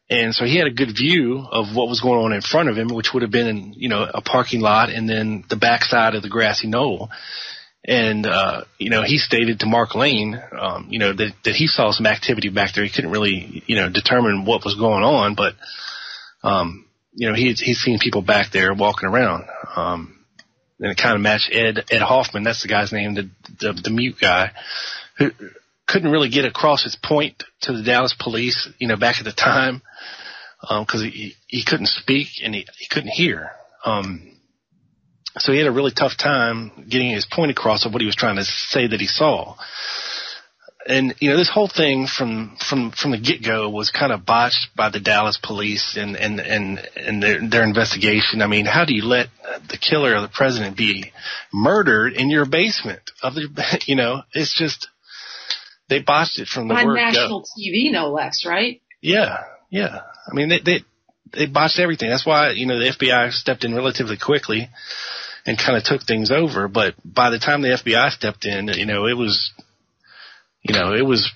And so he had a good view of what was going on in front of him, which would have been, a parking lot and then the backside of the grassy knoll. And, he stated to Mark Lane, that he saw some activity back there. He couldn't really, determine what was going on, but, he's seen people back there walking around. And it kind of matched Ed Hoffman. That's the guy's name, the mute guy, who couldn't really get across his point to the Dallas police, back at the time, cause he couldn't speak and he couldn't hear. So he had a really tough time getting his point across of what he was trying to say that he saw. And, this whole thing from the get-go was kind of botched by the Dallas police and their investigation. I mean, how do you let the killer of the president be murdered in your basement of the, it's just, they botched it from the word go. On national TV, no less, right? Yeah. I mean, they botched everything. That's why, the FBI stepped in relatively quickly and kind of took things over. But by the time the FBI stepped in, it was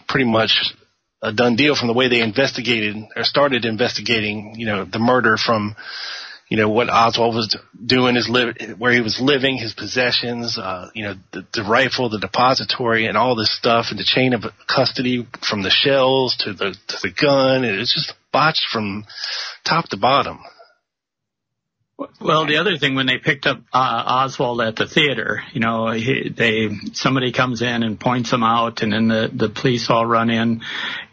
pretty much a done deal from the way they investigated or started investigating, the murder from, what Oswald was doing, where he was living, his possessions, the rifle, the depository, and all this stuff, and the chain of custody from the shells to the gun. It was just botched from top to bottom. Well, the other thing, when they picked up Oswald at the theater, somebody comes in and points him out, and then the police all run in,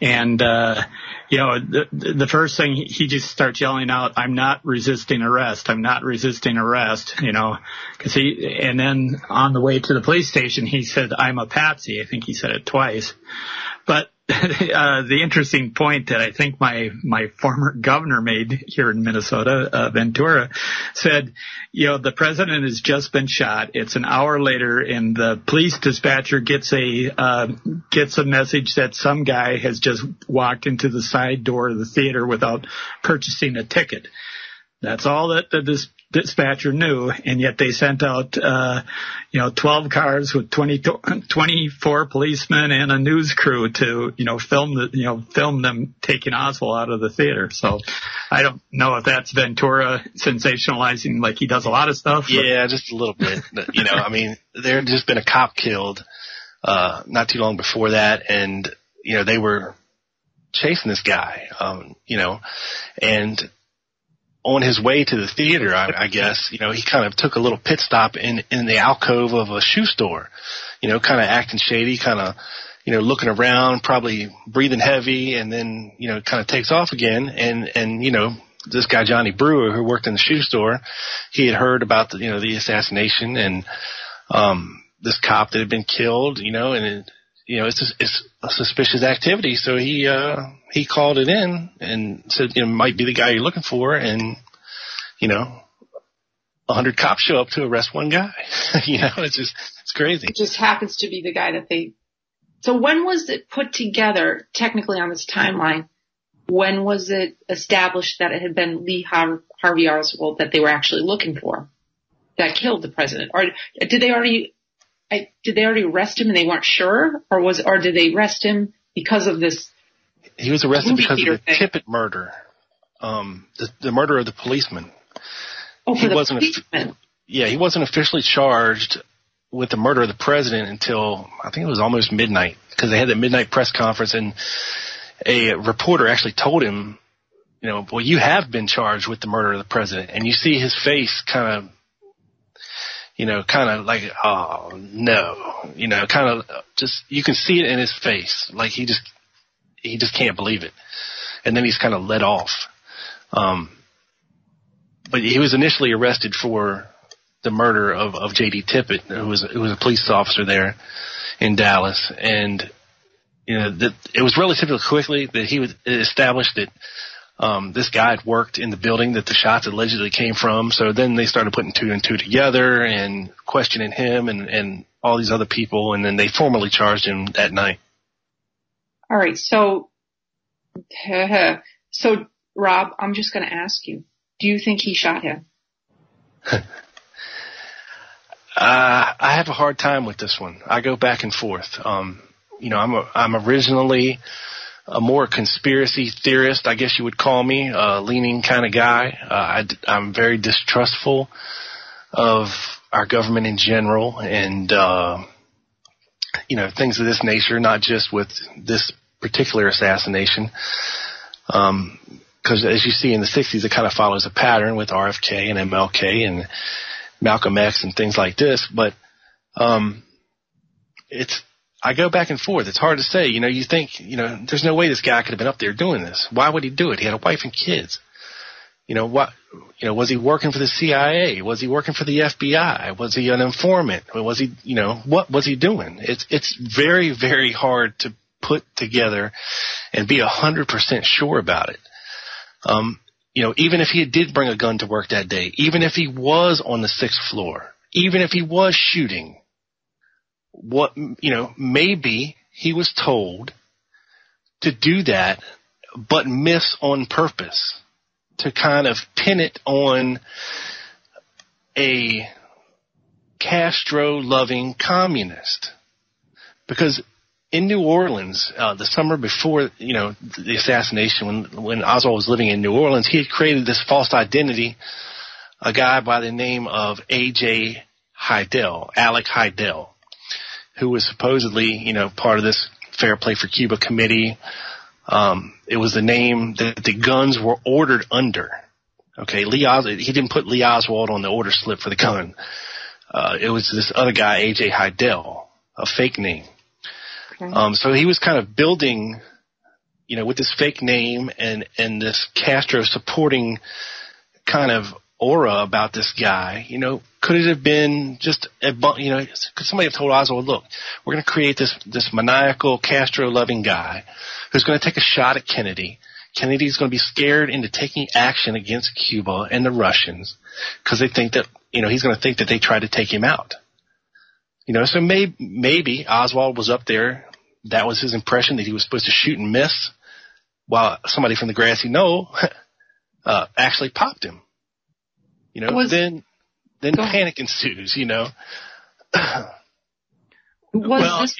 and the first thing he just starts yelling out, "I'm not resisting arrest. I'm not resisting arrest." Because and then on the way to the police station, he said, "I'm a patsy." I think he said it twice, but. The interesting point that I think my former governor made here in Minnesota, Ventura, said, the president has just been shot. It's an hour later, and the police dispatcher gets a message that some guy has just walked into the side door of the theater without purchasing a ticket. That's all that the dispatcher knew, and yet they sent out 12 cars with 24 policemen and a news crew to film them taking Oswald out of the theater. So I don't know if that's Ventura sensationalizing like he does a lot of stuff. Yeah, just a little bit. I mean, there had just been a cop killed not too long before that, and they were chasing this guy, and on his way to the theater, I guess, he kind of took a little pit stop in the alcove of a shoe store, kind of acting shady, kind of, looking around, probably breathing heavy, and then, kind of takes off again. And, this guy, Johnny Brewer, who worked in the shoe store, he had heard about the assassination and, this cop that had been killed, and it's a suspicious activity. So he called it in and said, might be the guy you're looking for. And, 100 cops show up to arrest one guy. It's crazy. It just happens to be the guy that so when was it put together technically on this timeline? When was it established that it had been Lee Harvey Oswald that they were actually looking for that killed the president? Or did they already arrest him and they weren't sure, or did they arrest him because of this? He was arrested because of the Tippit murder, the murder of the policeman. Oh, for the policeman. He wasn't officially charged with the murder of the president until I think it was almost midnight, because they had the midnight press conference, and a reporter actually told him, well, you have been charged with the murder of the president, and you see his face kind of like, oh no, kind of just, you can see it in his face. Like he just can't believe it. And then he's kind of let off. But he was initially arrested for the murder of J.D. Tippit, who was a police officer there in Dallas. And, it was relatively quickly that he was established that this guy had worked in the building that the shots allegedly came from. So then they started putting 2 and 2 together and questioning him and all these other people. And then they formally charged him that night. All right. So Rob, I'm just going to ask you, do you think he shot him? I have a hard time with this one. I go back and forth. I'm originally a more conspiracy theorist, I guess you would call me, leaning kind of guy. I'm very distrustful of our government in general and, things of this nature, not just with this particular assassination. Because as you see in the 60s, it kind of follows a pattern with RFK and MLK and Malcolm X and things like this. But I go back and forth. It's hard to say. You think, there's no way this guy could have been up there doing this. Why would he do it? He had a wife and kids. Was he working for the CIA? Was he working for the FBI? Was he an informant? Was he, what was he doing? It's very, very hard to put together and be 100% sure about it. Even if he did bring a gun to work that day, even if he was on the 6th floor, even if he was shooting, maybe he was told to do that, but miss on purpose to kind of pin it on a Castro-loving communist. Because in New Orleans, the summer before, the assassination, when Oswald was living in New Orleans, he had created this false identity, a guy by the name of Alec Heidel, who was supposedly, part of this Fair Play for Cuba committee. It was the name that the guns were ordered under. Okay, he didn't put Lee Oswald on the order slip for the gun. It was this other guy, A.J. Heidel, a fake name. Okay. So he was kind of building, with this fake name and this Castro supporting kind of aura about this guy. Could it have been just could somebody have told Oswald, look, we're going to create this maniacal Castro-loving guy who's going to take a shot at Kennedy. Kennedy's going to be scared into taking action against Cuba and the Russians because they think that, he's going to think that they tried to take him out. So maybe Oswald was up there. That was his impression, that he was supposed to shoot and miss, while somebody from the grassy knoll actually popped him. Then panic ensues. Was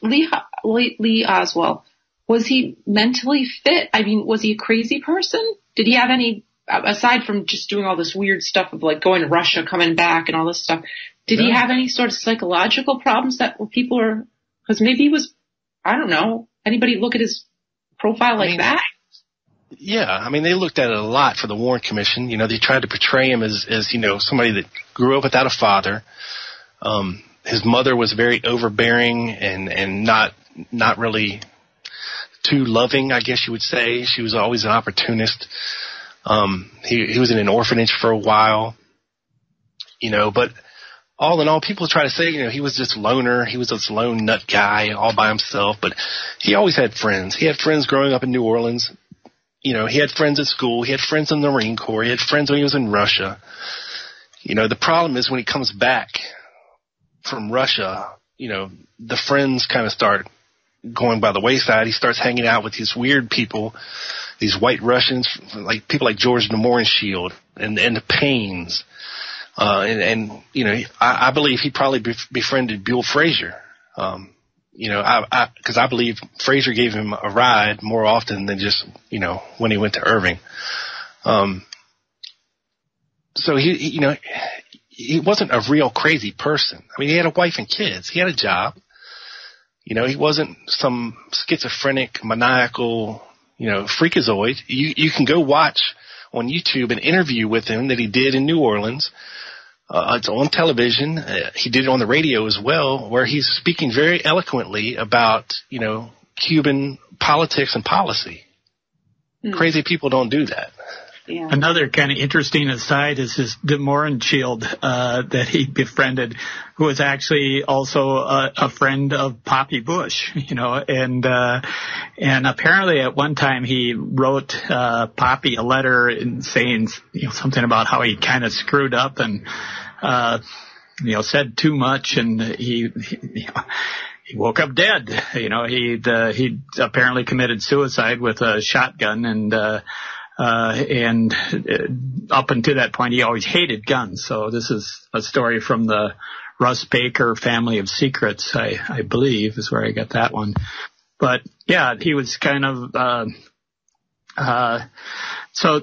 Lee Oswald, was he mentally fit? I mean, was he a crazy person? Did he have any, aside from just doing all this weird stuff of like going to Russia, coming back and all this stuff, did he have any sort of psychological problems that people are, because maybe he was, I don't know, anybody look at his profile like that? Yeah, they looked at it a lot for the Warren Commission. They tried to portray him as somebody that grew up without a father. His mother was very overbearing and not really too loving, I guess you would say. She was always an opportunist. He was in an orphanage for a while, but all in all, people try to say, he was this loner. He was this lone nut guy all by himself, but he always had friends. He had friends growing up in New Orleans. He had friends at school. He had friends in the Marine Corps. He had friends when he was in Russia. The problem is when he comes back from Russia, the friends kind of start going by the wayside. He starts hanging out with these weird people, these white Russians, like people like George Nomorenshield and the Paynes. I believe he probably befriended Buell Frazier. Because I believe Frazier gave him a ride more often than just, when he went to Irving. So he wasn't a real crazy person. He had a wife and kids. He had a job. He wasn't some schizophrenic, maniacal, freakazoid. You can go watch on YouTube an interview with him that he did in New Orleans. It's on television. He did it on the radio as well, where he's speaking very eloquently about, Cuban politics and policy. Crazy people don't do that. Yeah. Another kind of interesting aside is this Nomorenshield that he befriended, who was actually also a friend of Poppy Bush, and apparently at one time he wrote Poppy a letter saying, something about how he kind of screwed up and said too much, and he woke up dead. He apparently committed suicide with a shotgun, and up until that point, he always hated guns. So this is a story from the Russ Baker Family of Secrets, I believe, is where I got that one. But yeah, he was kind of so.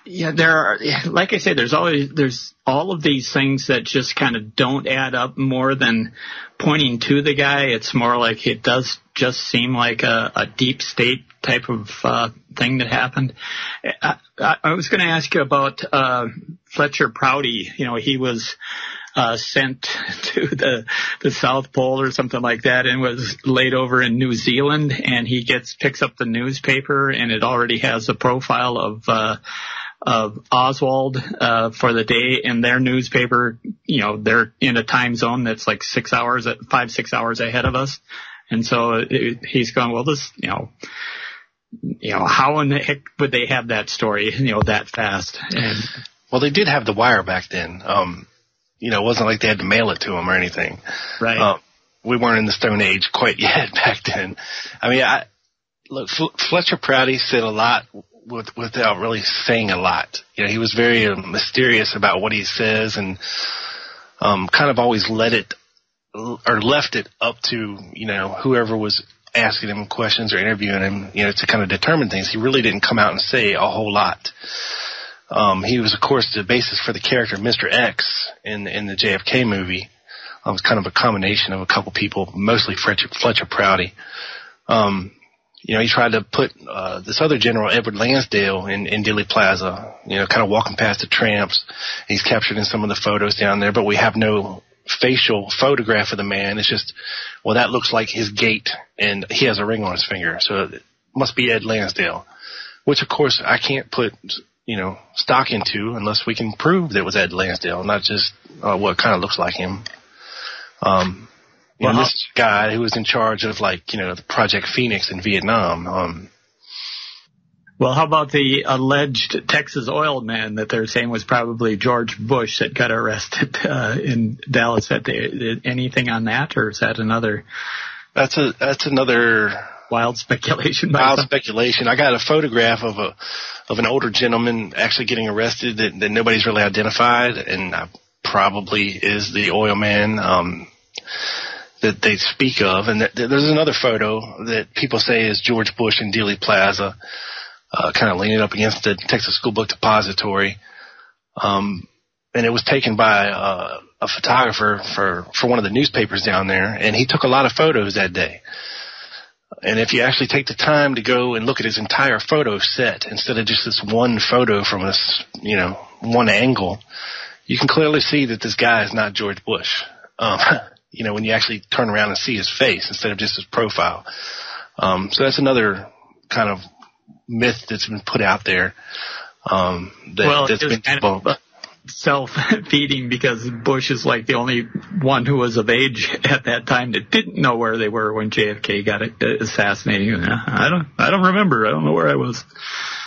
Yeah, there are, like I say, there's all of these things that just kind of don't add up more than pointing to the guy. It's more like it does just seem like a deep state type of thing that happened. I was going to ask you about Fletcher Prouty. You know, he was sent to the South Pole or something like that and was laid over in New Zealand, and he picks up the newspaper and it already has a profile of Oswald for the day in their newspaper. You know, they're in a time zone that's like 6 hours, 5-6 hours ahead of us. And so he's going, well, this, you know, how in the heck would they have that story, that fast? And well, they did have the wire back then. It wasn't like they had to mail it to him or anything. Right. We weren't in the Stone Age quite yet back then. I mean, look, Fletcher Prouty said a lot without really saying a lot. He was very mysterious about what he says, and kind of always left it up to whoever was asking him questions or interviewing him, to kind of determine things. He really didn't come out and say a whole lot. He was, of course, the basis for the character Mr. X in the JFK movie. It was kind of a combination of a couple people, mostly Fletcher Prouty. He tried to put this other general, Edward Lansdale, in Dealey Plaza, kind of walking past the tramps. He's captured in some of the photos down there, but we have no facial photograph of the man. It's just, well, that looks like his gait, and he has a ring on his finger, so it must be Ed Lansdale, which, of course, I can't put stock into unless we can prove that it was Ed Lansdale, not just what kind of looks like him. This guy who was in charge of the Project Phoenix in Vietnam. Well, how about the alleged Texas oil man that they're saying was probably George Bush that got arrested in Dallas? Anything on that, or is that another? That's another wild speculation. Speculation. I got a photograph of an older gentleman actually getting arrested that nobody's really identified, and probably is the oil man that they speak of. And there's another photo that people say is George Bush in Dealey Plaza, kind of leaning up against the Texas School Book Depository. And it was taken by a photographer for one of the newspapers down there, and he took a lot of photos that day. And if you actually take the time to go and look at his entire photo set instead of just this one photo from one angle, you can clearly see that this guy is not George Bush. When you actually turn around and see his face instead of just his profile. So that's another kind of myth that's been put out there. That's been debunked. Self-feeding, because Bush is like the only one who was of age at that time that didn't know where they were when JFK got assassinated. I don't remember. I don't know where I was.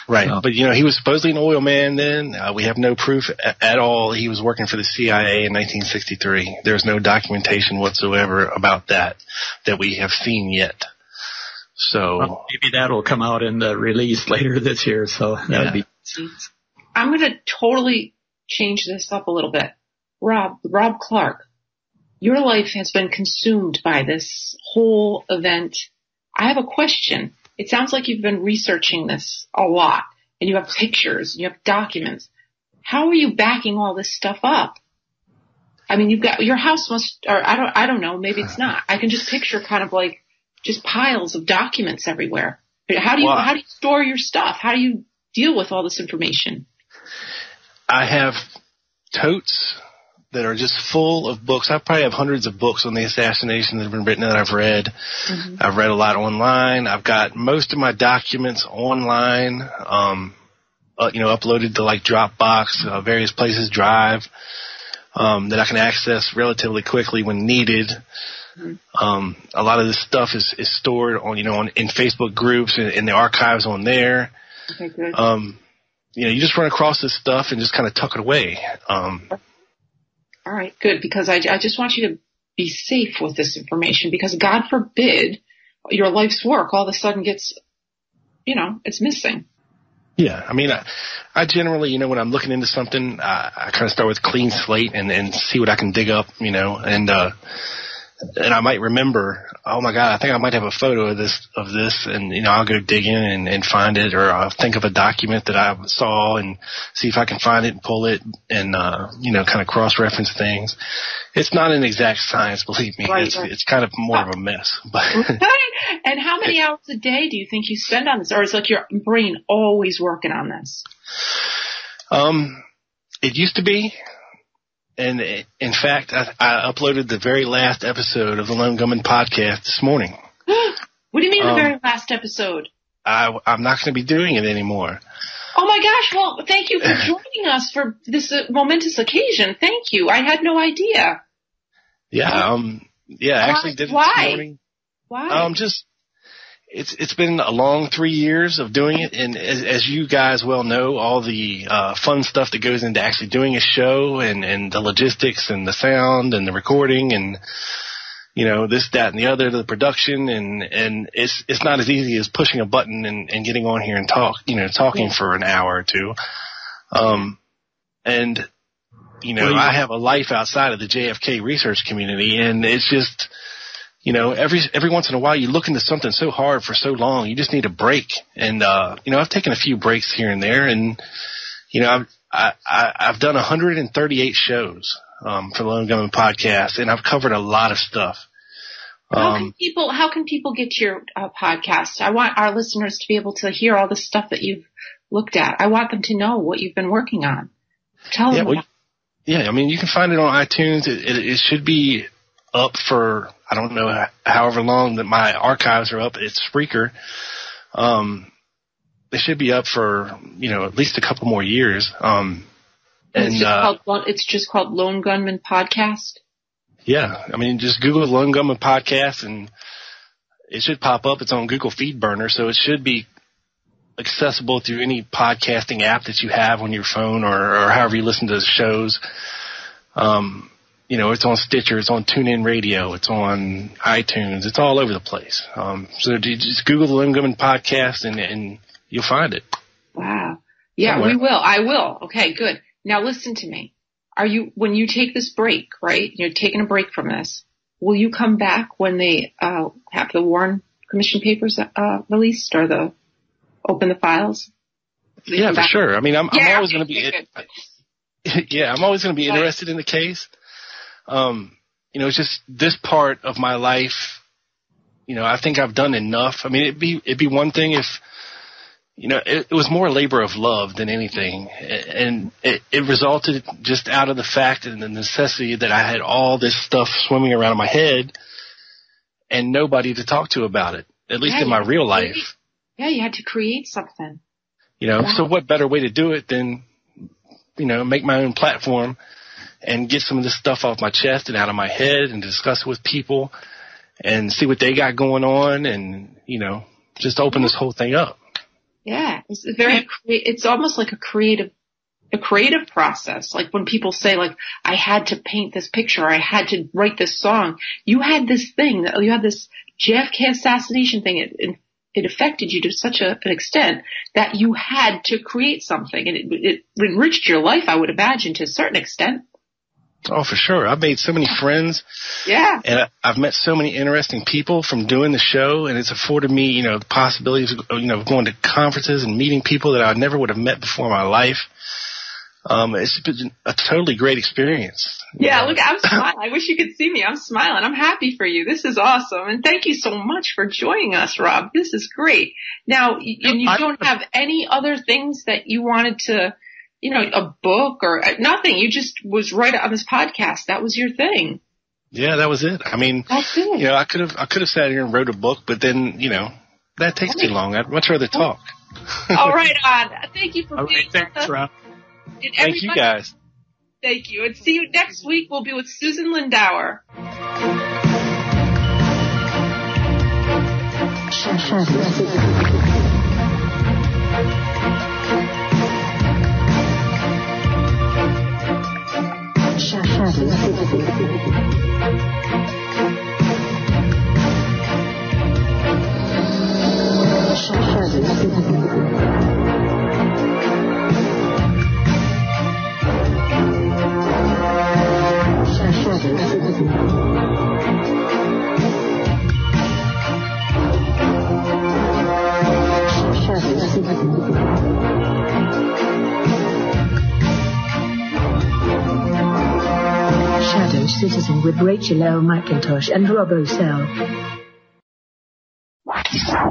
Right. But, he was supposedly an oil man then. We have no proof at all. He was working for the CIA in 1963. There's no documentation whatsoever about that we have seen yet. So maybe that'll come out in the release later this year. So that would be. I'm going to totally change this up a little bit. Rob Clark, your life has been consumed by this whole event. I have a question. It sounds like you've been researching this a lot, and you have pictures, you have documents. How are you backing all this stuff up? I mean, you've got your house or I don't know, maybe it's not. I can just picture kind of like just piles of documents everywhere. How do you store your stuff? How do you deal with all this information? I have totes that are just full of books. I probably have hundreds of books on the assassination that have been written that I've read. Mm-hmm. I've read a lot online. I've got most of my documents online, uploaded to Dropbox, various places, Drive, that I can access relatively quickly when needed. Mm-hmm. A lot of this stuff is stored in Facebook groups and in the archives on there. Okay, good. You just run across this stuff and just kind of tuck it away. All right, good, because I just want you to be safe with this information, because God forbid your life's work all of a sudden gets, it's missing. Yeah, I mean, I generally, you know, when I'm looking into something, I kind of start with a clean slate and see what I can dig up, you know, and I might remember, oh my God, I think I might have a photo of this, and, you know, I'll go dig in and find it, or I'll think of a document that I saw and see if I can find it and pull it and, you know, kind of cross-reference things. It's not an exact science, believe me. Right. It's kind of more of a mess. But And how many hours a day do you think you spend on this? Or is like your brain always working on this? It used to be. And in fact, I uploaded the very last episode of the Lone Gunman podcast this morning. What do you mean the very last episode? I'm not going to be doing it anymore. Oh my gosh, well, thank you for joining us for this momentous occasion. Thank you. I had no idea. Yeah, I actually did it this morning. Why? It's been a long 3 years of doing it, and as you guys well know, all the fun stuff that goes into actually doing a show, and the logistics and the sound and the recording and, you know, this, that, and the other, the production, and it's not as easy as pushing a button and getting on here and talking for an hour or two. And, you know, I have a life outside of the JFK research community, and it's just, you know, every once in a while you look into something so hard for so long, you just need a break. And, you know, I've taken a few breaks here and there, and, you know, I've done 138 shows, for the Lone Gunman podcast, and I've covered a lot of stuff. How can people get to your podcast? I want our listeners to be able to hear all the stuff that you've looked at. I want them to know what you've been working on. Tell them. I mean, you can find it on iTunes. It should be up for, I don't know, however long that my archives are up. It's Spreaker. They should be up for, you know, at least a couple more years. It's just called Lone Gunman Podcast? Yeah. I mean, just Google the Lone Gunman Podcast and it should pop up. It's on Google Feedburner, so it should be accessible through any podcasting app that you have on your phone or however you listen to the shows. You know, it's on Stitcher, it's on TuneIn Radio, it's on iTunes, it's all over the place. So just Google the Lone Gunman Podcast and you'll find it. Wow. Yeah, somewhere. we will. I will. Okay, good. Now listen to me. When you take this break, right? You're taking a break from this. Will you come back when they have the Warren Commission papers released or open the files? Yeah, for sure. I mean, I'm always going to be. Yeah, I'm always going to be interested in the case. You know, it's just this part of my life. You know, I think I've done enough. I mean, it'd be one thing if, you know, it was more a labor of love than anything, and it resulted just out of the fact and the necessity that I had all this stuff swimming around in my head, and nobody to talk to about it. At least in my real life. Yeah, you had to create something. You know, so what better way to do it than, you know, make my own platform and get some of this stuff off my chest and out of my head and discuss it with people and see what they got going on and, you know, just open this whole thing up. Yeah, it's almost like a creative process. Like when people say, like, I had to paint this picture, or I had to write this song. You had this thing, you had this JFK assassination thing. It affected you to such an extent that you had to create something, and it enriched your life, I would imagine, to a certain extent. Oh, for sure. I've made so many friends. Yeah. And I've met so many interesting people from doing the show, and it's afforded me, you know, the possibilities of, you know, going to conferences and meeting people that I never would have met before in my life. It's been a totally great experience. Yeah, look, I'm smiling. I wish you could see me. I'm smiling. I'm happy for you. This is awesome. And thank you so much for joining us, Rob. This is great. Now, you don't have any other things that you wanted to, you know, a book or nothing. You just was right on this podcast. That was your thing. Yeah, that was it. I mean, you know, I could have sat here and wrote a book, but then, you know, that takes too long. I'd much rather talk. All right, on. Thank you for being with us. Rob. Thank you, guys. Thank you. And see you next week. We'll be with Susan Lindauer. Shadow Citizen with Rachael and McIntosh and Rob Osell.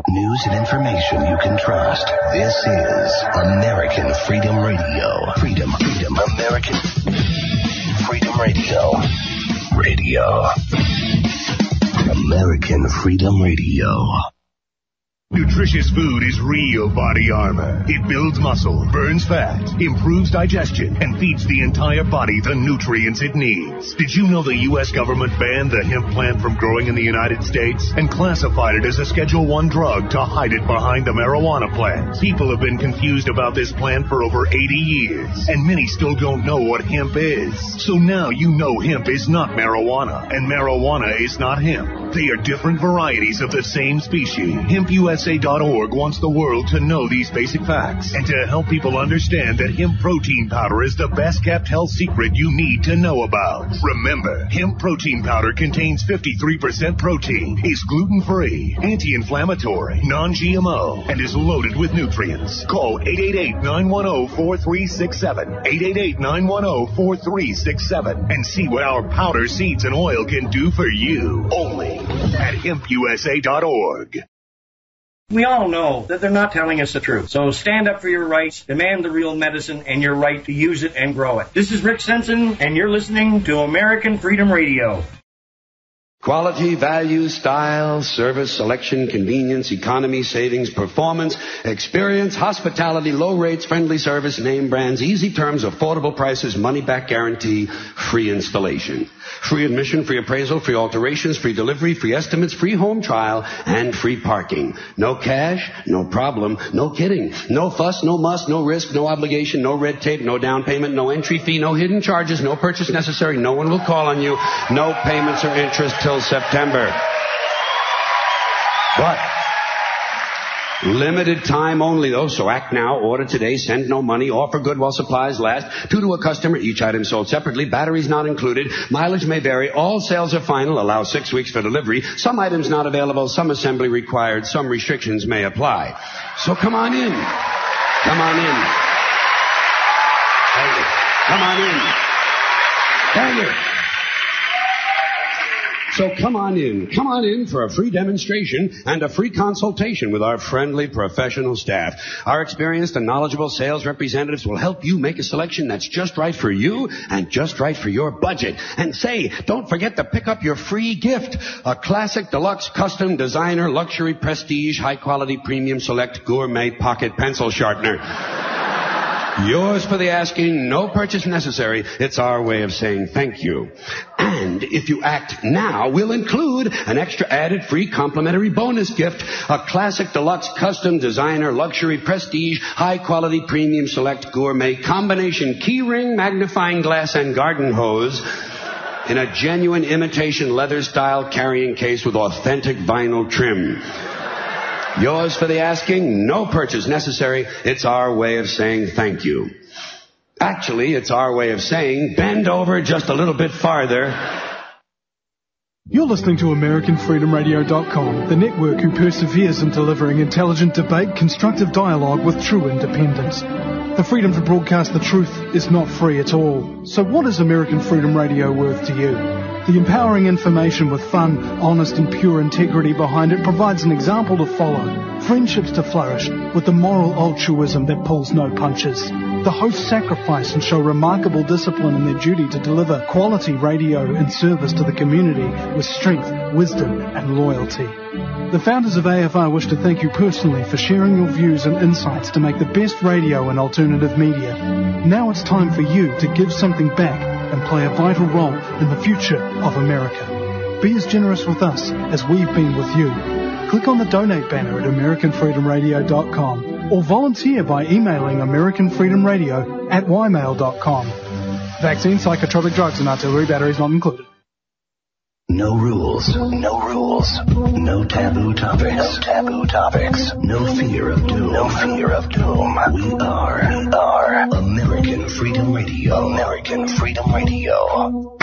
News and information you can trust. This is American Freedom Radio. Freedom, American Freedom Radio. American Freedom Radio. Nutritious food is real body armor. It builds muscle, burns fat, improves digestion, and feeds the entire body the nutrients it needs. Did you know the U.S. government banned the hemp plant from growing in the United States and classified it as a Schedule I drug to hide it behind the marijuana plant? People have been confused about this plant for over 80 years, and many still don't know what hemp is. So now you know hemp is not marijuana, and marijuana is not hemp. They are different varieties of the same species. HempUSA.org wants the world to know these basic facts and to help people understand that hemp protein powder is the best kept health secret you need to know about. Remember, hemp protein powder contains 53% protein, is gluten-free, anti-inflammatory, non-GMO, and is loaded with nutrients. Call 888-910-4367, 888-910-4367, and see what our powder, seeds, and oil can do for you. Only at HempUSA.org. We all know that they're not telling us the truth. So stand up for your rights, demand the real medicine, and your right to use it and grow it. This is Rick Sensen, and you're listening to American Freedom Radio. Quality, value, style, service, selection, convenience, economy, savings, performance, experience, hospitality, low rates, friendly service, name brands, easy terms, affordable prices, money-back guarantee, free installation. Free admission, free appraisal, free alterations, free delivery, free estimates, free home trial, and free parking. No cash, no problem, no kidding. No fuss, no muss, no risk, no obligation, no red tape, no down payment, no entry fee, no hidden charges, no purchase necessary, no one will call on you, no payments or interest till September. But limited time only, though, so act now, order today, send no money, offer good while supplies last, 2 to a customer, each item sold separately, batteries not included, mileage may vary, all sales are final, allow 6 weeks for delivery, some items not available, some assembly required, some restrictions may apply. So come on in. Come on in. Come on in. Thank you. So come on in for a free demonstration and a free consultation with our friendly professional staff. Our experienced and knowledgeable sales representatives will help you make a selection that's just right for you and just right for your budget. And say, don't forget to pick up your free gift, a classic, deluxe, custom, designer, luxury, prestige, high-quality, premium, select, gourmet pocket pencil sharpener. Yours for the asking, no purchase necessary. It's our way of saying thank you. And if you act now, we'll include an extra added free complimentary bonus gift, a classic, deluxe, custom, designer, luxury, prestige, high-quality, premium, select, gourmet, combination key ring, magnifying glass, and garden hose in a genuine imitation leather-style carrying case with authentic vinyl trim. Yours for the asking, no purchase necessary. It's our way of saying thank you. Actually, it's our way of saying bend over just a little bit farther. You're listening to AmericanFreedomRadio.com, the network who perseveres in delivering intelligent debate, constructive dialogue with true independence. The freedom to broadcast the truth is not free at all. So what is American Freedom Radio worth to you? The empowering information with fun, honest and pure integrity behind it provides an example to follow, friendships to flourish, with the moral altruism that pulls no punches. The hosts sacrifice and show remarkable discipline in their duty to deliver quality radio in service to the community with strength, wisdom and loyalty. The founders of AFR wish to thank you personally for sharing your views and insights to make the best radio and alternative media. Now it's time for you to give something back and play a vital role in the future of America. Be as generous with us as we've been with you. Click on the donate banner at AmericanFreedomRadio.com or volunteer by emailing AmericanFreedomRadio@ymail.com. Vaccine, psychotropic drugs and artillery batteries not included. No rules, no rules, no taboo topics, no taboo topics, no fear of doom, no fear of doom. We are American Freedom Radio, American Freedom Radio.